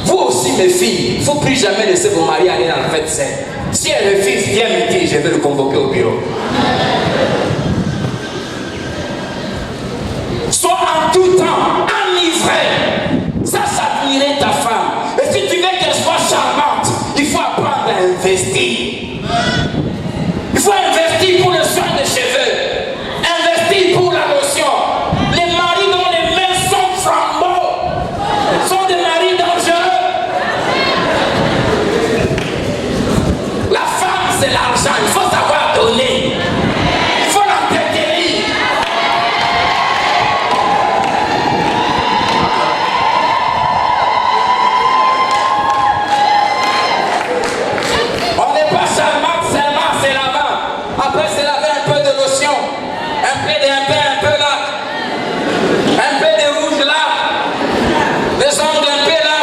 Vous aussi, mes filles, il ne faut plus jamais laisser vos maris aller dans la fête saine. Si elle refuse, viens me dire, je vais le convoquer au bureau. Sois en tout temps enivré. Ça admirer ta femme. Et si tu veux qu'elle soit charmante, il faut apprendre à investir. Il faut investir pour le soin des cheveux. Investir pour la lotion. Les maris dont les mains sont flambeaux sont des maris dangereux. La femme, c'est l'argent. Il faut savoir donner. Il faut l'entretenir. On n'est pas charmant seulement, c'est l'avant. Après, c'est laver un peu de lotion. Un peu là. Un peu de rouge là. Les ongles un peu là.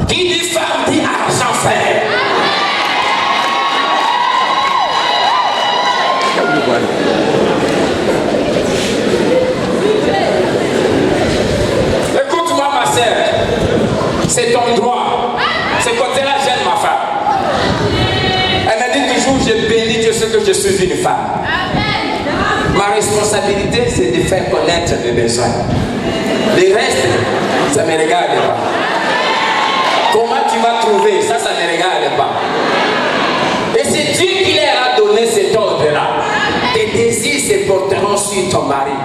Qui dit femme dit argent frère. Écoute-moi ma sœur. C'est ton droit. Ce côté-là, j'aime ma femme. Elle m'a dit toujours, je bénis Dieu ce que je suis une femme. Ma responsabilité, c'est de faire connaître mes besoins. Le reste, ça ne me regarde pas. Comment tu vas trouver, ça ne me regarde pas. Et c'est Dieu qui leur a donné cet ordre-là. Tes désirs se porteront sur ton mari.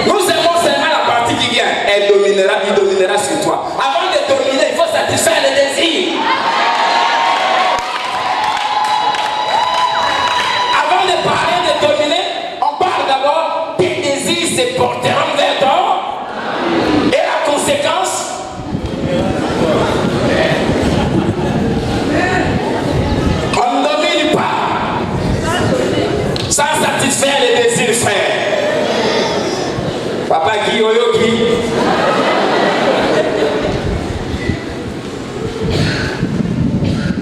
Nous aimons seulement la partie qui vient. Il dominera sur toi. Avant de dominer, il faut satisfaire les désirs. Avant de parler de dominer, on parle d'abord tes désirs se porteront vers toi. Et la conséquence, on ne domine pas sans satisfaire les désirs, frère. Papa Guyoyoki.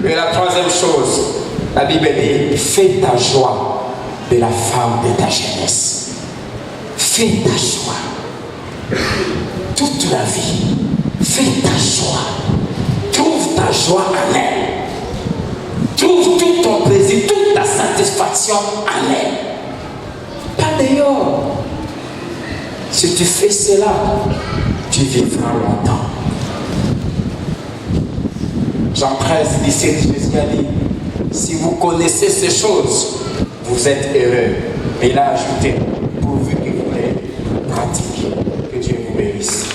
Et la troisième chose, la Bible dit, fais ta joie de la femme de ta jeunesse. Fais ta joie. Toute la vie, fais ta joie. Trouve ta joie en elle. Trouve tout ton plaisir, toute ta satisfaction en elle. Pas dehors. Si tu fais cela, tu vivras longtemps. Jean 13, 17, Jésus a dit, si vous connaissez ces choses, vous êtes heureux. Et il a ajouté, pourvu que vous les pratiquiez. Que Dieu vous bénisse.